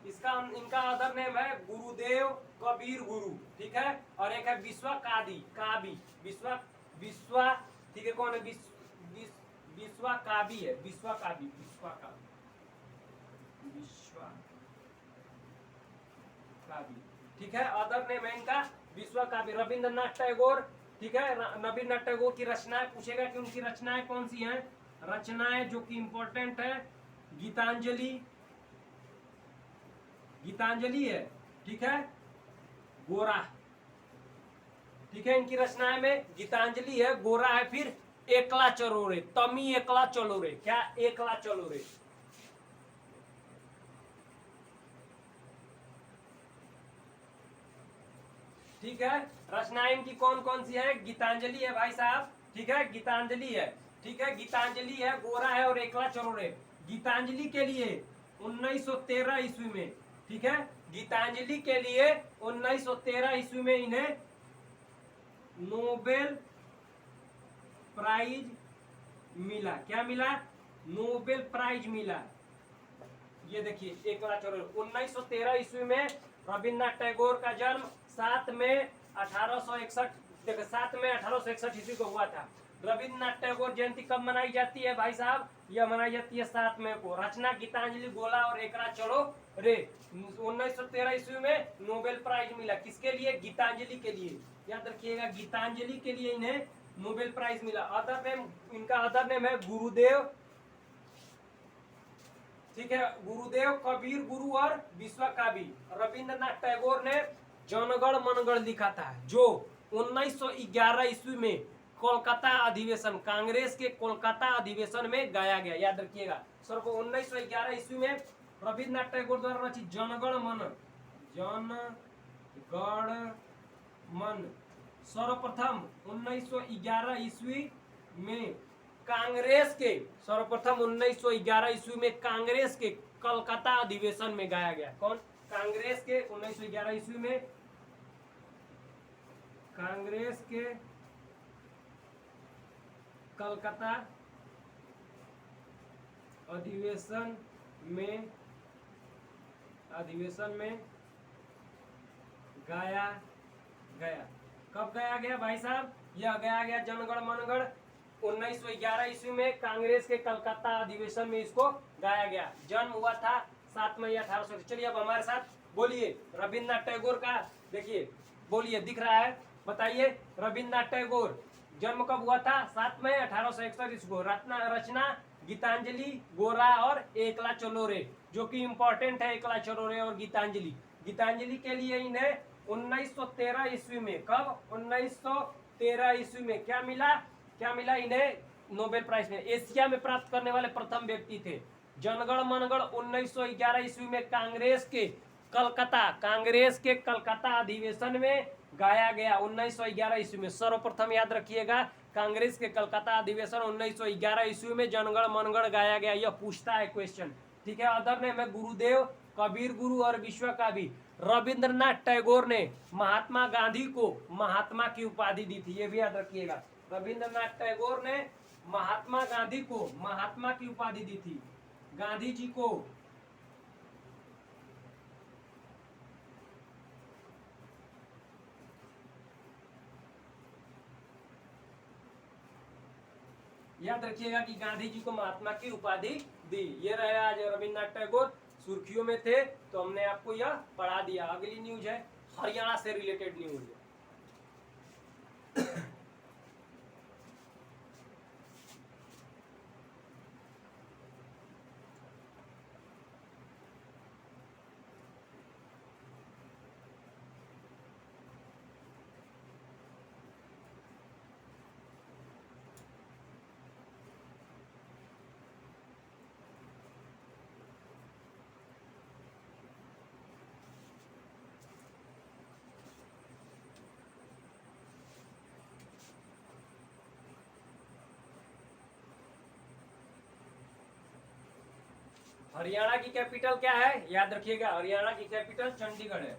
इनका अदर नेम है गुरुदेव कबीर गुरु, ठीक है। और एक है विश्वा काबी, विश्वा, ठीक है। कौन है? विश्वा काबी है, विश्वा काबी, ठीक है। अदर नेम है इनका विश्वा काबी। रविंद्रनाथ टैगोर, ठीक है। रविंद्रनाथ टैगोर की रचनाएं पूछेगा कि उनकी रचनाएं कौन सी हैं? रचनाएं जो कि इंपॉर्टेंट है, गीतांजलि है, ठीक है। गोरा, ठीक है। इनकी रचनाएं में गीतांजलि है, गोरा है, फिर एकला चलो रे, तमी एकला चलो रे। क्या? एकला चलो रे, ठीक है। रचनाएं इनकी कौन कौन सी है? गीतांजलि है भाई साहब, ठीक है, गीतांजलि है, ठीक है। गीतांजलि है, गोरा है और एकला चलो रे। गीतांजलि के लिए 1913 ईस्वी में, ठीक है, गीतांजलि के लिए 1913 ईस्वी में इन्हें नोबेल प्राइज मिला। क्या मिला? नोबेल प्राइज मिला। ये देखिए एक बार 1913 ईस्वी में रविन्द्रनाथ टैगोर का जन्म 7 मई 1861 देखो 7 मई 1861 ईस्वी को हुआ था। रविन्द्रनाथ टैगोर जयंती कब मनाई जाती है भाई साहब? यह मनाई जाती है 7 मई को। रचना गीतांजलि, गोला और एकरा चलो रे। 1913 ईस्वी में नोबेल प्राइज मिला। किसके लिए? गीतांजलि के लिए। याद रखिएगा, गीतांजलि के लिए इन्हें नोबेल प्राइज मिला। अदर नेम, इनका अदर नेम है गुरुदेव। ठीक है, गुरुदेव, कबीर गुरु और विश्वकवि। रविन्द्रनाथ टैगोर ने जनगण मनगढ़ लिखा था, जो 1911 ईस्वी में कोलकाता अधिवेशन, कांग्रेस के कोलकाता अधिवेशन में गाया गया। याद रखिएगा सर को 1911 ईस्वी में रविन्द्रनाथ टैगोर द्वारा रचित जनगण मन सर्वप्रथम 1911 ईस्वी में कांग्रेस के, सर्वप्रथम 1911 ईस्वी में कांग्रेस के कलकत्ता अधिवेशन में गाया गया। कौन? कांग्रेस के 1911 ईस्वी में कांग्रेस के कलकत्ता अधिवेशन में गाया गया। कब गाया गया भाई साहब? यह गाया गया जनगण मनगढ़ 1911 ईस्वी में कांग्रेस के कलकत्ता अधिवेशन में इसको गाया गया। जन्म हुआ था 7 मई 1800। चलिए अब हमारे साथ बोलिए रविन्द्रनाथ टैगोर का। देखिए बोलिए, दिख रहा है? बताइए रविन्द्रनाथ टैगोर जन्म कब हुआ था? 7 मई 1861 ईस्वी को। रचना गीतांजलि, गोरा और एकला चलो रे, जो कि इंपॉर्टेंट है। एकला चलो रे और गीतांजलि। गीतांजलि के लिए इन्हें 1913 ईस्वी में, कब? 1913 ईस्वी में क्या मिला? क्या मिला इन्हें? नोबेल प्राइज में। एशिया में प्राप्त करने वाले प्रथम व्यक्ति थे। जनगण मनगढ़ 1911 ईस्वी में कांग्रेस के कलकत्ता अधिवेशन में गाया गया। 1911 ईस्वी में सर्वप्रथम, याद रखिएगा, कांग्रेस के कलकत्ता अधिवेशन 1911 ईस्वी में जनगण मनगढ़ गाया गया। यह पूछता है क्वेश्चन। ठीक है, अदर नेम है गुरुदेव, कबीर गुरु और विश्वकवि। रविन्द्रनाथ टैगोर ने महात्मा गांधी को महात्मा की उपाधि दी थी। ये भी याद रखिएगा, रविन्द्रनाथ टैगोर ने महात्मा गांधी को महात्मा की उपाधि दी थी। गांधी जी को याद रखिएगा कि गांधी जी को महात्मा की उपाधि दी। ये रहे आज रविन्द्रनाथ टैगोर। सुर्खियों में थे तो हमने आपको यह पढ़ा दिया। अगली न्यूज है हरियाणा से रिलेटेड न्यूज। हरियाणा की कैपिटल क्या है? याद रखिएगा, हरियाणा की कैपिटल चंडीगढ़ है।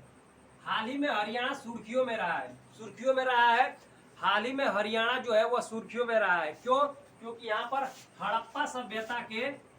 हाल ही में हरियाणा सुर्खियों में रहा है। सुर्खियों में रहा है हाल ही में हरियाणा जो है वह सुर्खियों में रहा है। क्यों? क्योंकि यहाँ पर हड़प्पा सभ्यता के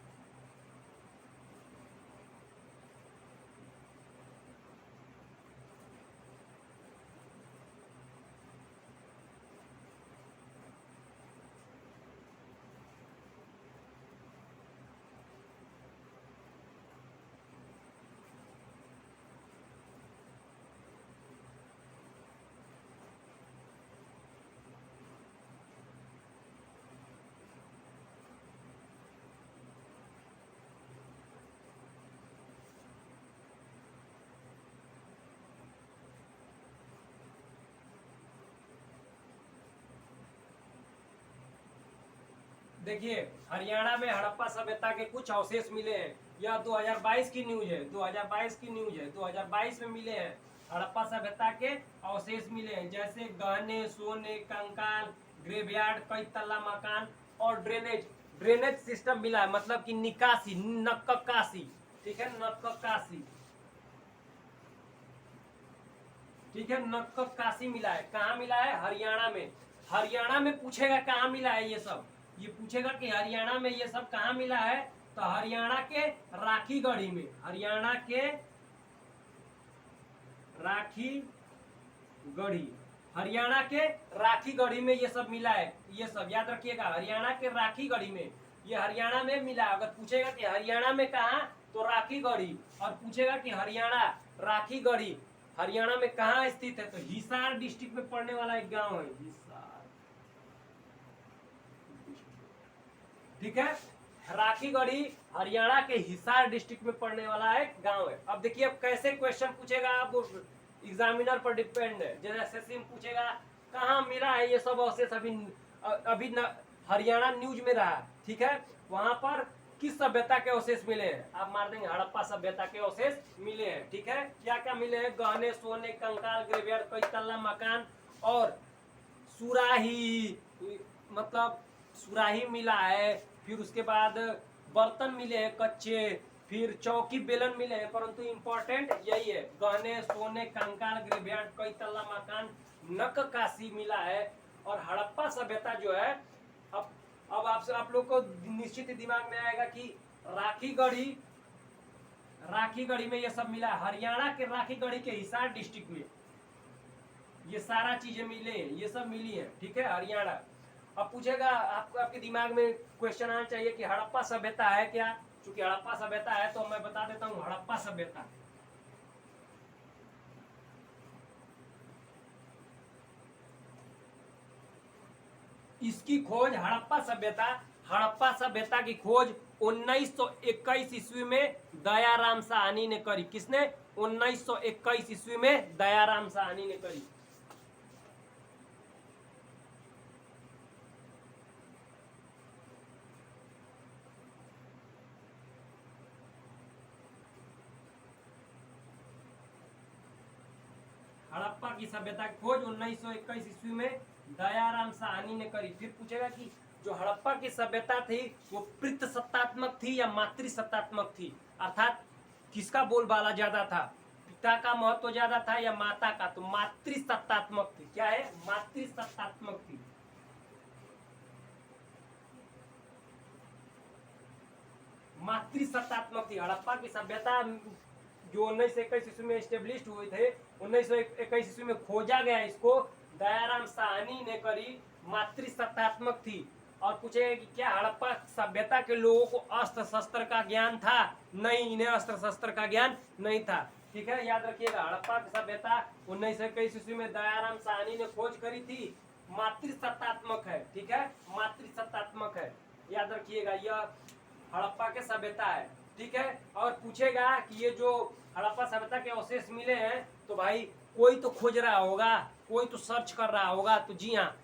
देखिए हरियाणा में हड़प्पा सभ्यता के कुछ अवशेष मिले हैं। यह 2022 की न्यूज है। 2022 की न्यूज है। 2022 में मिले हैं हड़प्पा सभ्यता के अवशेष मिले हैं, जैसे गहने, सोने, कंकाल, ग्रेवयार्ड, कई तल्ला मकान और ड्रेनेज सिस्टम मिला है। मतलब कि निकासी, नक्काशी। ठीक है, नक्काशी। ठीक है, नक्काशी मिला है। कहाँ मिला है? हरियाणा में। हरियाणा में पूछेगा कहाँ मिला है ये सब, ये पूछेगा कि हरियाणा में ये सब कहाँ मिला है, तो हरियाणा के राखीगढ़ी में, हरियाणा के राखीगढ़ी, हरियाणा के राखीगढ़ी में ये सब मिला है। ये सब याद रखिएगा, हरियाणा के राखीगढ़ी में, ये हरियाणा में मिला। अगर पूछेगा कि हरियाणा में कहाँ, तो राखीगढ़ी। और पूछेगा कि हरियाणा राखीगढ़ी हरियाणा में कहाँ स्थित है, तो हिसार डिस्ट्रिक्ट में पड़ने वाला एक गांव है, हिसार। ठीक है, राखीगढ़ी हरियाणा के हिसार डिस्ट्रिक्ट में पड़ने वाला एक गांव है। अब देखिए अब कैसे क्वेश्चन पूछेगा, अब एग्जामिनर पर डिपेंड है। जैसे एसएससी में पूछेगा कहाँ मिला है ये सब अवशेष, अभी न, हरियाणा न्यूज में रहा, ठीक है, वहां पर किस सभ्यता के अवशेष मिले हैं, आप मार देंगे हड़प्पा सभ्यता के अवशेष मिले हैं। ठीक है, क्या क्या मिले हैं? गहने, सोने, कंकाल, ग्रेवयार्ड, कई तल्ला मकान और सुराही, मतलब सुराही मिला है। फिर उसके बाद बर्तन मिले हैं कच्चे, फिर चौकी बेलन मिले हैं, परंतु इंपॉर्टेंट यही है, गहने, सोने, कंकाल, ग्रेवयार्ड, कई तल्ला मकान, नक्काशी मिला है। और हड़प्पा सभ्यता जो है, अब आपसे आप लोग को निश्चित ही दिमाग में आएगा कि राखीगढ़ी, राखीगढ़ी में ये सब मिला है। हरियाणा के राखीगढ़ी के हिसार डिस्ट्रिक्ट में ये सारा चीजें मिले, ये सब मिली है। ठीक है, हरियाणा। अब पूछेगा आपको, आपके दिमाग में क्वेश्चन आना चाहिए कि हड़प्पा सभ्यता है क्या। चूंकि हड़प्पा सभ्यता है तो मैं बता देता हूँ, हड़प्पा सभ्यता इसकी खोज, हड़प्पा सभ्यता की खोज 1921 ईस्वी में दयाराम साहनी ने करी। किसने? 1921 ईस्वी में दयाराम साहनी ने करी। हड़प्पा की सभ्यता की खोज 1921 ईस्वी में दयाराम साहनी ने करी। फिर पूछेगा कि जो हड़प्पा की सभ्यता थी वो पितृसत्तात्मक थी या मातृसत्तात्मक थी, अर्थात किसका बोलबाला ज्यादा था, पिता का महत्व ज्यादा था या माता का, तो मातृसत्तात्मक थी। क्या है? मातृसत्तात्मक थी। मातृसत्तात्मक थी हड़प्पा की सभ्यता, जो 1921 ईस्वी में एस्टेब्लिश हुए थे। 1921 ईस्वी में खोजा गया, इसको दयाराम साहनी ने करी, मातृसत्तात्मक थी। और पूछेगा कि क्या हड़प्पा सभ्यता के लोगों को अस्त्र शस्त्र का ज्ञान था? नहीं, इन्हें अस्त्र शस्त्र का ज्ञान नहीं था। ठीक है, याद रखिएगा, हड़प्पा की सभ्यता 1921 ईस्वी में दयाराम साहनी ने खोज करी थी, मातृसत्तात्मक है। ठीक है, मातृसत्तात्मक है, याद रखिएगा, यह हड़प्पा के सभ्यता है। ठीक है, और पूछेगा कि ये जो हड़प्पा सभ्यता के अवशेष मिले हैं, तो भाई कोई तो खोज रहा होगा, कोई तो सर्च कर रहा होगा। तो जी हाँ,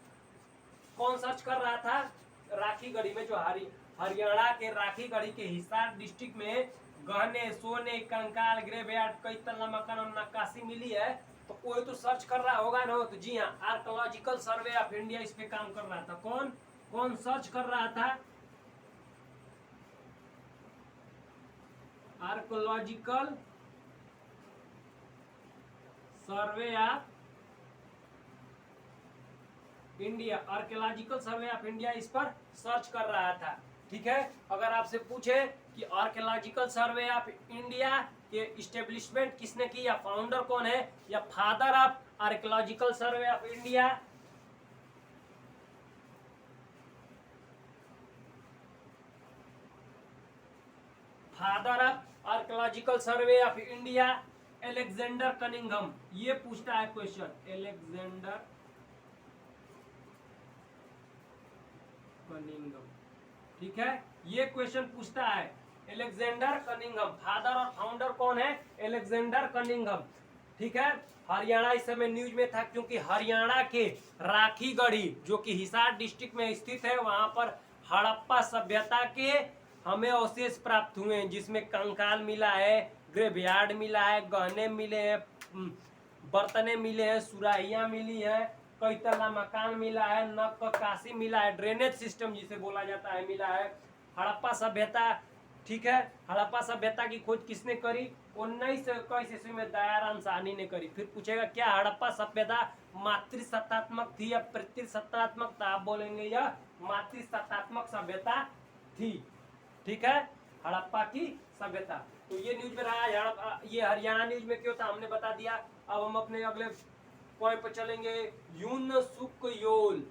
कौन सर्च कर रहा था? राखीगढ़ी में, जो हरियाणा के राखीगढ़ी के हिसार डिस्ट्रिक्ट में गहने, सोने, कंकाल, ग्रेवयार्ड, कई तल्ला मकान और नक्काशी मिली है, तो कोई तो सर्च कर रहा होगा ना। तो जी हाँ, आर्कोलॉजिकल सर्वे ऑफ इंडिया इस पे काम कर रहा था। कौन कौन सर्च कर रहा था? Archaeological survey of India, archaeological survey of India इस पर सर्च कर रहा था। ठीक है, अगर आपसे पूछे कि आर्कियोलॉजिकल सर्वे ऑफ इंडिया के इस्टेब्लिशमेंट किसने की, या फाउंडर कौन है, या father of archaeological survey of India, father of archaeological survey of India Alexander Cunningham, ये पूछता है क्वेश्चन, एलेक्जेंडर कनिंघम। ठीक है, ये क्वेश्चन पूछता है, एलेक्जेंडर कनिंघम, फादर और फाउंडर कौन है? Alexander Cunningham. ठीक है, हरियाणा इस समय न्यूज में था, क्योंकि हरियाणा के राखीगढ़ी जो कि हिसार डिस्ट्रिक्ट में स्थित है, वहां पर हड़प्पा सभ्यता के हमें अवशेष प्राप्त हुए हैं, जिसमें कंकाल मिला है, ग्रेवयार्ड मिला है, गहने मिले हैं, बर्तने मिले हैं, सुराहियां मिली है, कई तल्ला मकान मिला है, नक्काशी मिला है, ड्रेनेज सिस्टम जिसे बोला जाता है मिला है, हड़प्पा सभ्यता ठीक है। हड़प्पा सभ्यता की खोज किसने करी? 1921 ईस्वी में दयाराम साहनी ने करी। फिर पूछेगा क्या हड़प्पा सभ्यता मातृसत्तात्मक थी या पितृसत्तात्मक था? आप बोलेंगे यह मातृसत्तात्मक सभ्यता थी। ठीक है, हड़प्पा की सभ्यता। तो ये न्यूज में रहा, ये हरियाणा न्यूज में क्यों था हमने बता दिया। अब हम अपने अगले पॉइंट पर चलेंगे, यून सुक योल।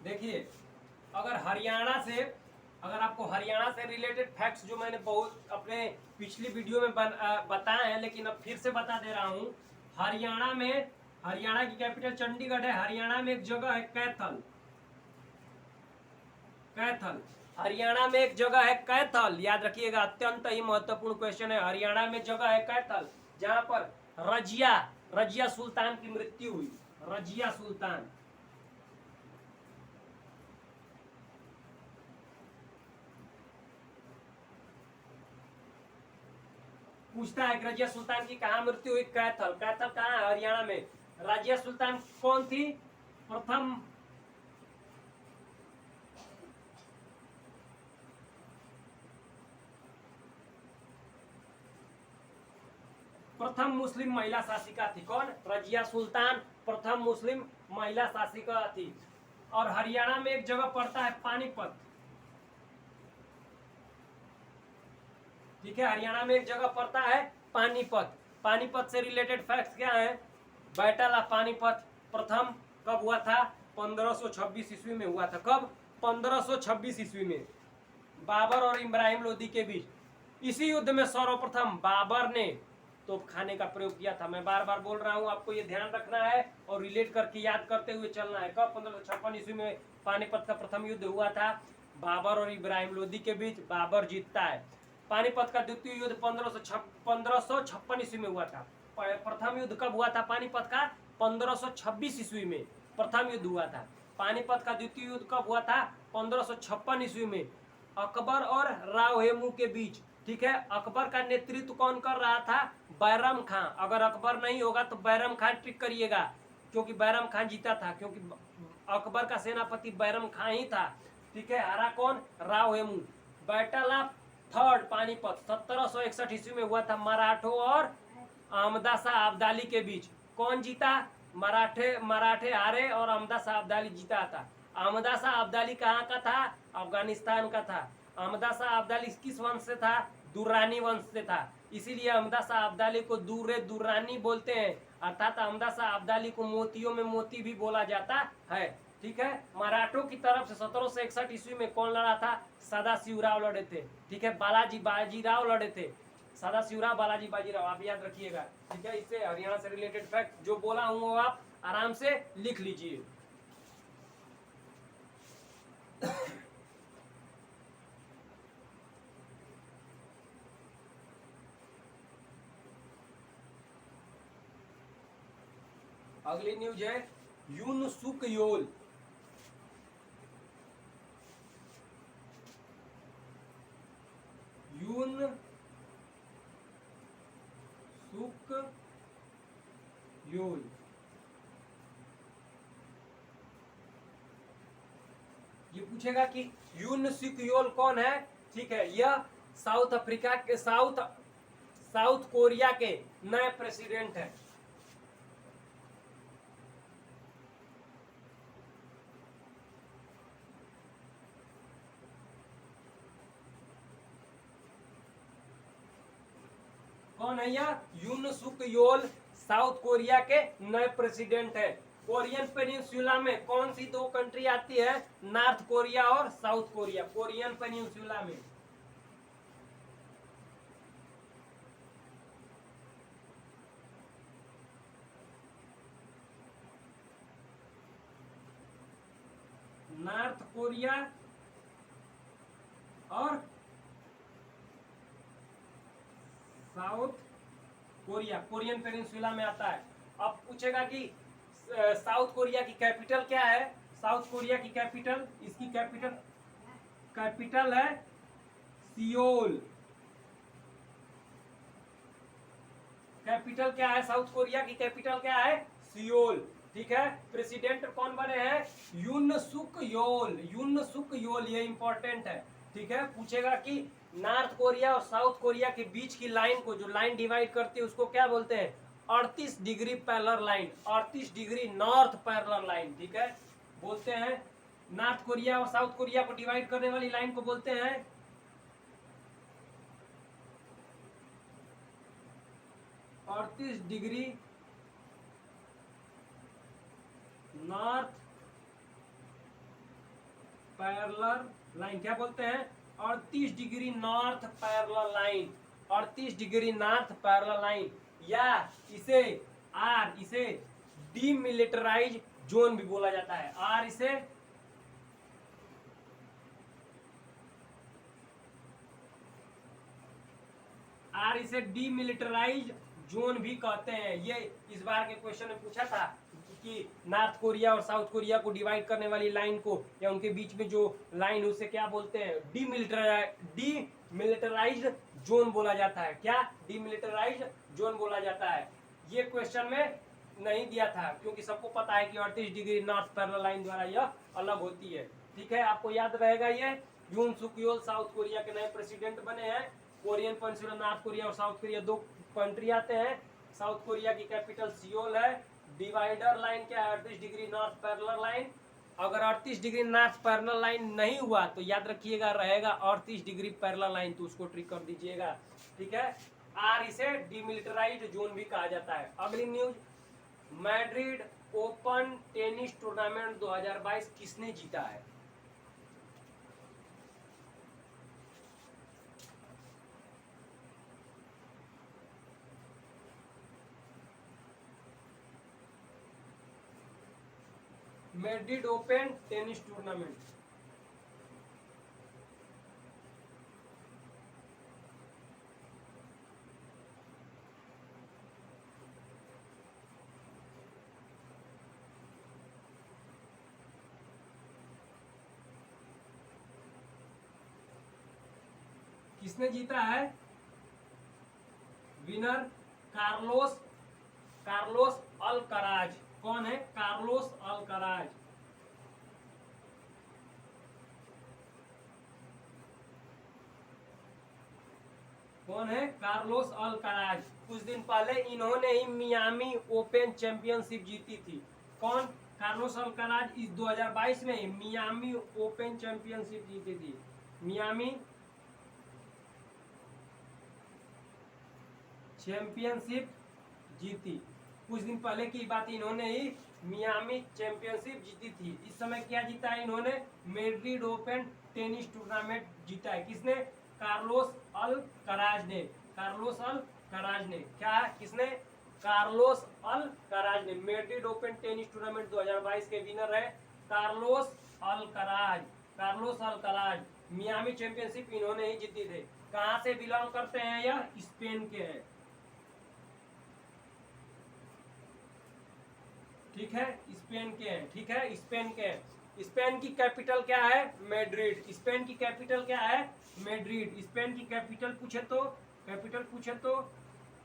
देखिए, अगर आपको हरियाणा से रिलेटेड फैक्ट्स जो मैंने बहुत अपने पिछली वीडियो में बताए हैं, लेकिन अब फिर से बता दे रहा हूँ। हरियाणा की कैपिटल चंडीगढ़ है। हरियाणा में एक जगह है कैथल। हरियाणा में एक जगह है कैथल, याद रखिएगा, अत्यंत ही महत्वपूर्ण क्वेश्चन है। हरियाणा में जगह है कैथल, जहां पर रजिया सुल्तान की मृत्यु हुई। रजिया सुल्तान, पूछता है कि रजिया सुल्तान की कहाँ मृत्यु हुई? कैथल। कैथल कहाँ है? हरियाणा में। रजिया सुल्तान कौन थी? प्रथम मुस्लिम महिला शासिका थी। कौन? रजिया सुल्तान प्रथम मुस्लिम महिला शासिका थी। और हरियाणा में एक जगह पड़ता है पानीपत। ठीक है, हरियाणा में एक जगह पड़ता है पानीपत। पानीपत से रिलेटेड फैक्ट्स क्या है? बैटल ऑफ पानीपत प्रथम कब हुआ था? 1526 ईस्वी में हुआ था। कब? 1526 ईस्वी में, बाबर और इब्राहिम लोदी के बीच। इसी युद्ध में सर्वप्रथम बाबर ने तोप खाने का प्रयोग किया था। मैं बार बार बोल रहा हूं, आपको ये ध्यान रखना है और रिलेट करके याद करते हुए चलना है। कब? 1556 ईस्वी में पानीपत का प्रथम युद्ध हुआ था बाबर और इब्राहिम लोदी के बीच। बाबर जीतता है। पानीपत का द्वितीय युद्ध 1556 ईस्वी में हुआ था। प्रथम युद्ध कब हुआ था पानीपत का? 1526 ईस्वी में प्रथम युद्ध हुआ था। पानीपत का द्वितीय युद्ध कब हुआ था? 1556 ईस्वी में, अकबर और राव हेमू के बीच। ठीक है, अकबर का नेतृत्व कौन कर रहा था? बैरम खां। अगर अकबर नहीं होगा तो बैरम खां ट्रिक करिएगा, क्योंकि बैरम खां जीता था, क्योंकि अकबर का सेनापति बैरम खां ही था। ठीक है, हरा कौन? Rao Hemu. Battle of third Panipat 1761 ईस्वी में हुआ था, मराठों और अहमदा शाह अब्दाली के बीच। कौन जीता? मराठे हारे और अहमदा शाह अब्दाली जीता था। अहमदा शाह अब्दाली कहाँ का था? अफगानिस्तान का था। अहमदा शाह अब्दाली किस वंश से था? दुर्रानी वंश से था। इसीलिए अहमदा शाह अब्दाली को दुर्रानी बोलते हैं, अर्थात अहमदा शाह अब्दाली को मोतियों में मोती भी बोला जाता है। ठीक है, मराठों की तरफ से 1761 ईस्वी में कौन लड़ा था? सदाशिवराव लड़े थे। ठीक है, बालाजी बाजीराव लड़े थे। सदाशिवराव, बालाजी बाजीराव, आप याद रखिएगा। ठीक है, इससे हरियाणा से रिलेटेड फैक्ट जो बोला हूं वो आप आराम से लिख लीजिए। अगली न्यूज है यून सुक योल। यून सुक योल, ये पूछेगा कि यून सुक योल कौन है। ठीक है, यह साउथ अफ्रीका के साउथ कोरिया के नए प्रेसिडेंट है। कौन है यह? यून सुक योल साउथ कोरिया के नए प्रेसिडेंट है। कोरियन पेनिनसुला में कौन सी दो कंट्री आती है? नॉर्थ कोरिया और साउथ कोरिया। कोरियन पेनिनसुला में नॉर्थ कोरिया और साउथ कोरिया, कोरियन पेनिनसुला में आता है। अब पूछेगा कि साउथ कोरिया की कैपिटल क्या है? साउथ कोरिया की कैपिटल, इसकी कैपिटल कैपिटल है सियोल। कैपिटल क्या है? साउथ कोरिया की कैपिटल क्या है? सियोल। ठीक है। प्रेसिडेंट कौन बने हैं? यून सुक योल। यून सुक योल, ये इंपॉर्टेंट है। ठीक है। पूछेगा कि नॉर्थ कोरिया और साउथ कोरिया के बीच की लाइन को, जो लाइन डिवाइड करती है, उसको क्या बोलते हैं? 38 degree parallel line, 38 degree north parallel line. ठीक है। बोलते हैं नॉर्थ कोरिया और साउथ कोरिया को डिवाइड करने वाली लाइन को बोलते हैं 38 डिग्री नॉर्थ पैरेलल लाइन। क्या बोलते हैं? 38 degree north parallel line. 38 degree north parallel line, या इसे डीमिलिटराइज जोन भी बोला जाता है। इसे डीमिलिटराइज जोन भी कहते हैं। ये इस बार के क्वेश्चन में पूछा था कि नॉर्थ कोरिया और साउथ कोरिया को डिवाइड करने वाली लाइन को, या उनके बीच में जो लाइन, उसे क्या बोलते हैं? डीमिलिटराइज्ड जोन बोला जाता है। क्या? डीमिलिटराइज्ड जोन बोला जाता है। ये क्वेश्चन में नहीं दिया था, क्योंकि सबको पता है कि 38 डिग्री नॉर्थ पैरेलल लाइन द्वारा यह अलग होती है। ठीक है। आपको याद रहेगा ये। यून सुक योल साउथ कोरिया के नए प्रेसिडेंट बने हैं। कोरियन पेनिनसुला, नॉर्थ कोरिया और साउथ कोरिया दो कंट्री आते हैं। साउथ कोरिया की कैपिटल सियोल है। डिवाइडर लाइन क्या है? 38 डिग्री नॉर्थ पैरेलल लाइन। अगर 38 डिग्री नॉर्थ पैरेलल लाइन नहीं हुआ तो याद रखिएगा रहेगा 38 डिग्री पैरेलल लाइन, तो उसको ट्रिक कर दीजिएगा। ठीक है। इसे डीमिलिटराइज्ड जोन भी कहा जाता है। अगली news, Madrid open tennis tournament 2022 किसने जीता है? मैड्रिड ओपन टेनिस टूर्नामेंट किसने जीता है? Winner Carlos Alcaraz. कौन है? Carlos Alcaraz. कौन है? Carlos Alcaraz. कुछ दिन पहले इन्होंने ही मियामी ओपन चैंपियनशिप जीती थी। कौन? कार्लोस अल्कराज इस 2022 में मियामी ओपन चैंपियनशिप जीती थी। मियामी चैंपियनशिप जीती। कुछ दिन पहले की बात, इन्होंने ही मियामी चैंपियनशिप जीती थी। इस समय क्या जीता है इन्होंने? मैड्रिड ओपन टेनिस टूर्नामेंट जीता है। किसने? कार्लोस अल्कराज ने। कार्लोस अल्कराज ने। क्या? किसने? कार्लोस अल्कराज ने। मैड्रिड ओपन टेनिस टूर्नामेंट 2022 के विनर है Carlos Alcaraz. Carlos Alcaraz Miami championship इन्होंने ही जीती थे। कहां से बिलोंग करते हैं? यह स्पेन के हैं। ठीक है। स्पेन के हैं। ठीक है। स्पेन के हैं। स्पेन की कैपिटल क्या है? मैड्रिड। स्पेन की कैपिटल क्या है? मैड्रिड। स्पेन की कैपिटल पूछे तो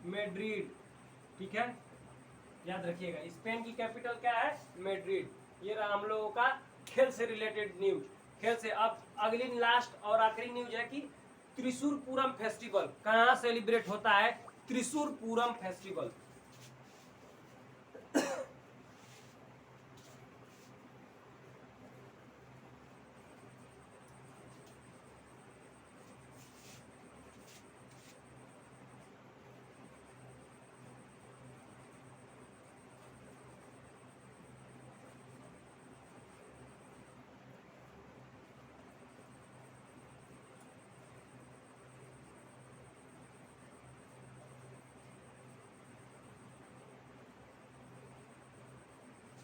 मैड्रिड। ठीक है। याद रखिएगा, स्पेन की कैपिटल क्या है? मैड्रिड। ये रहा हम लोगों का खेल से रिलेटेड न्यूज। खेल से अब अगली लास्ट और आखिरी न्यूज है कि त्रिशूर पूरम फेस्टिवल कहाँ सेलिब्रेट होता है? त्रिशूर पूरम फेस्टिवल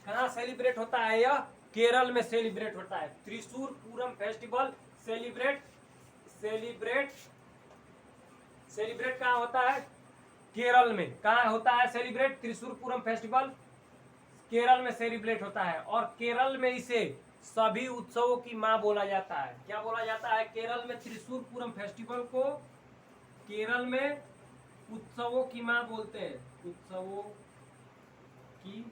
कहाँ सेलिब्रेट होता है? यह केरल में सेलिब्रेट होता है। त्रिशूर पूरम फेस्टिवल सेलिब्रेट कहाँ होता है? केरल में। कहाँ होता है सेलिब्रेट त्रिशूर पूरम फेस्टिवल? केरल में सेलिब्रेट होता है और केरल में इसे सभी उत्सवों की माँ बोला जाता है। क्या बोला जाता है? केरल में त्रिशूर पूरम फेस्टिवल को केरल में उत्सवों की माँ बोलते हैं, उत्सवों की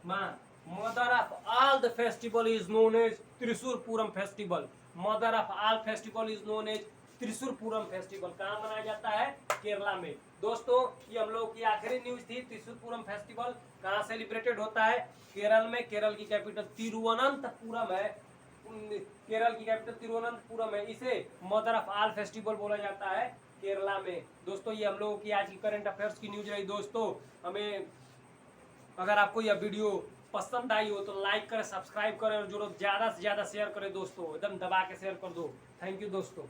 माँ। Mother of all the festival is known as Thrissur Pooram festival. Mother of all festival is known as Thrissur Pooram festival. कहाँ मनाया जाता है? केरला में। दोस्तों ये हम लोग की आखिरी न्यूज थी। त्रिशूर पूरम फेस्टिवल कहाँ सेलिब्रेटेड होता है? केरल में। केरल की कैपिटल तिरुवनंतपुरम है। केरल की कैपिटल तिरुवनंतपुरम है। इसे मदर ऑफ ऑल फेस्टिवल बोला जाता है केरला में। दोस्तों ये हम लोगों की आज की करंट अफेयर्स की न्यूज रही। दोस्तों हमें अगर आपको यह वीडियो पसंद आई हो तो लाइक करें, सब्सक्राइब करें और जो ज्यादा से ज्यादा शेयर करें दोस्तों, एकदम दबा के शेयर कर दो। थैंक यू दोस्तों।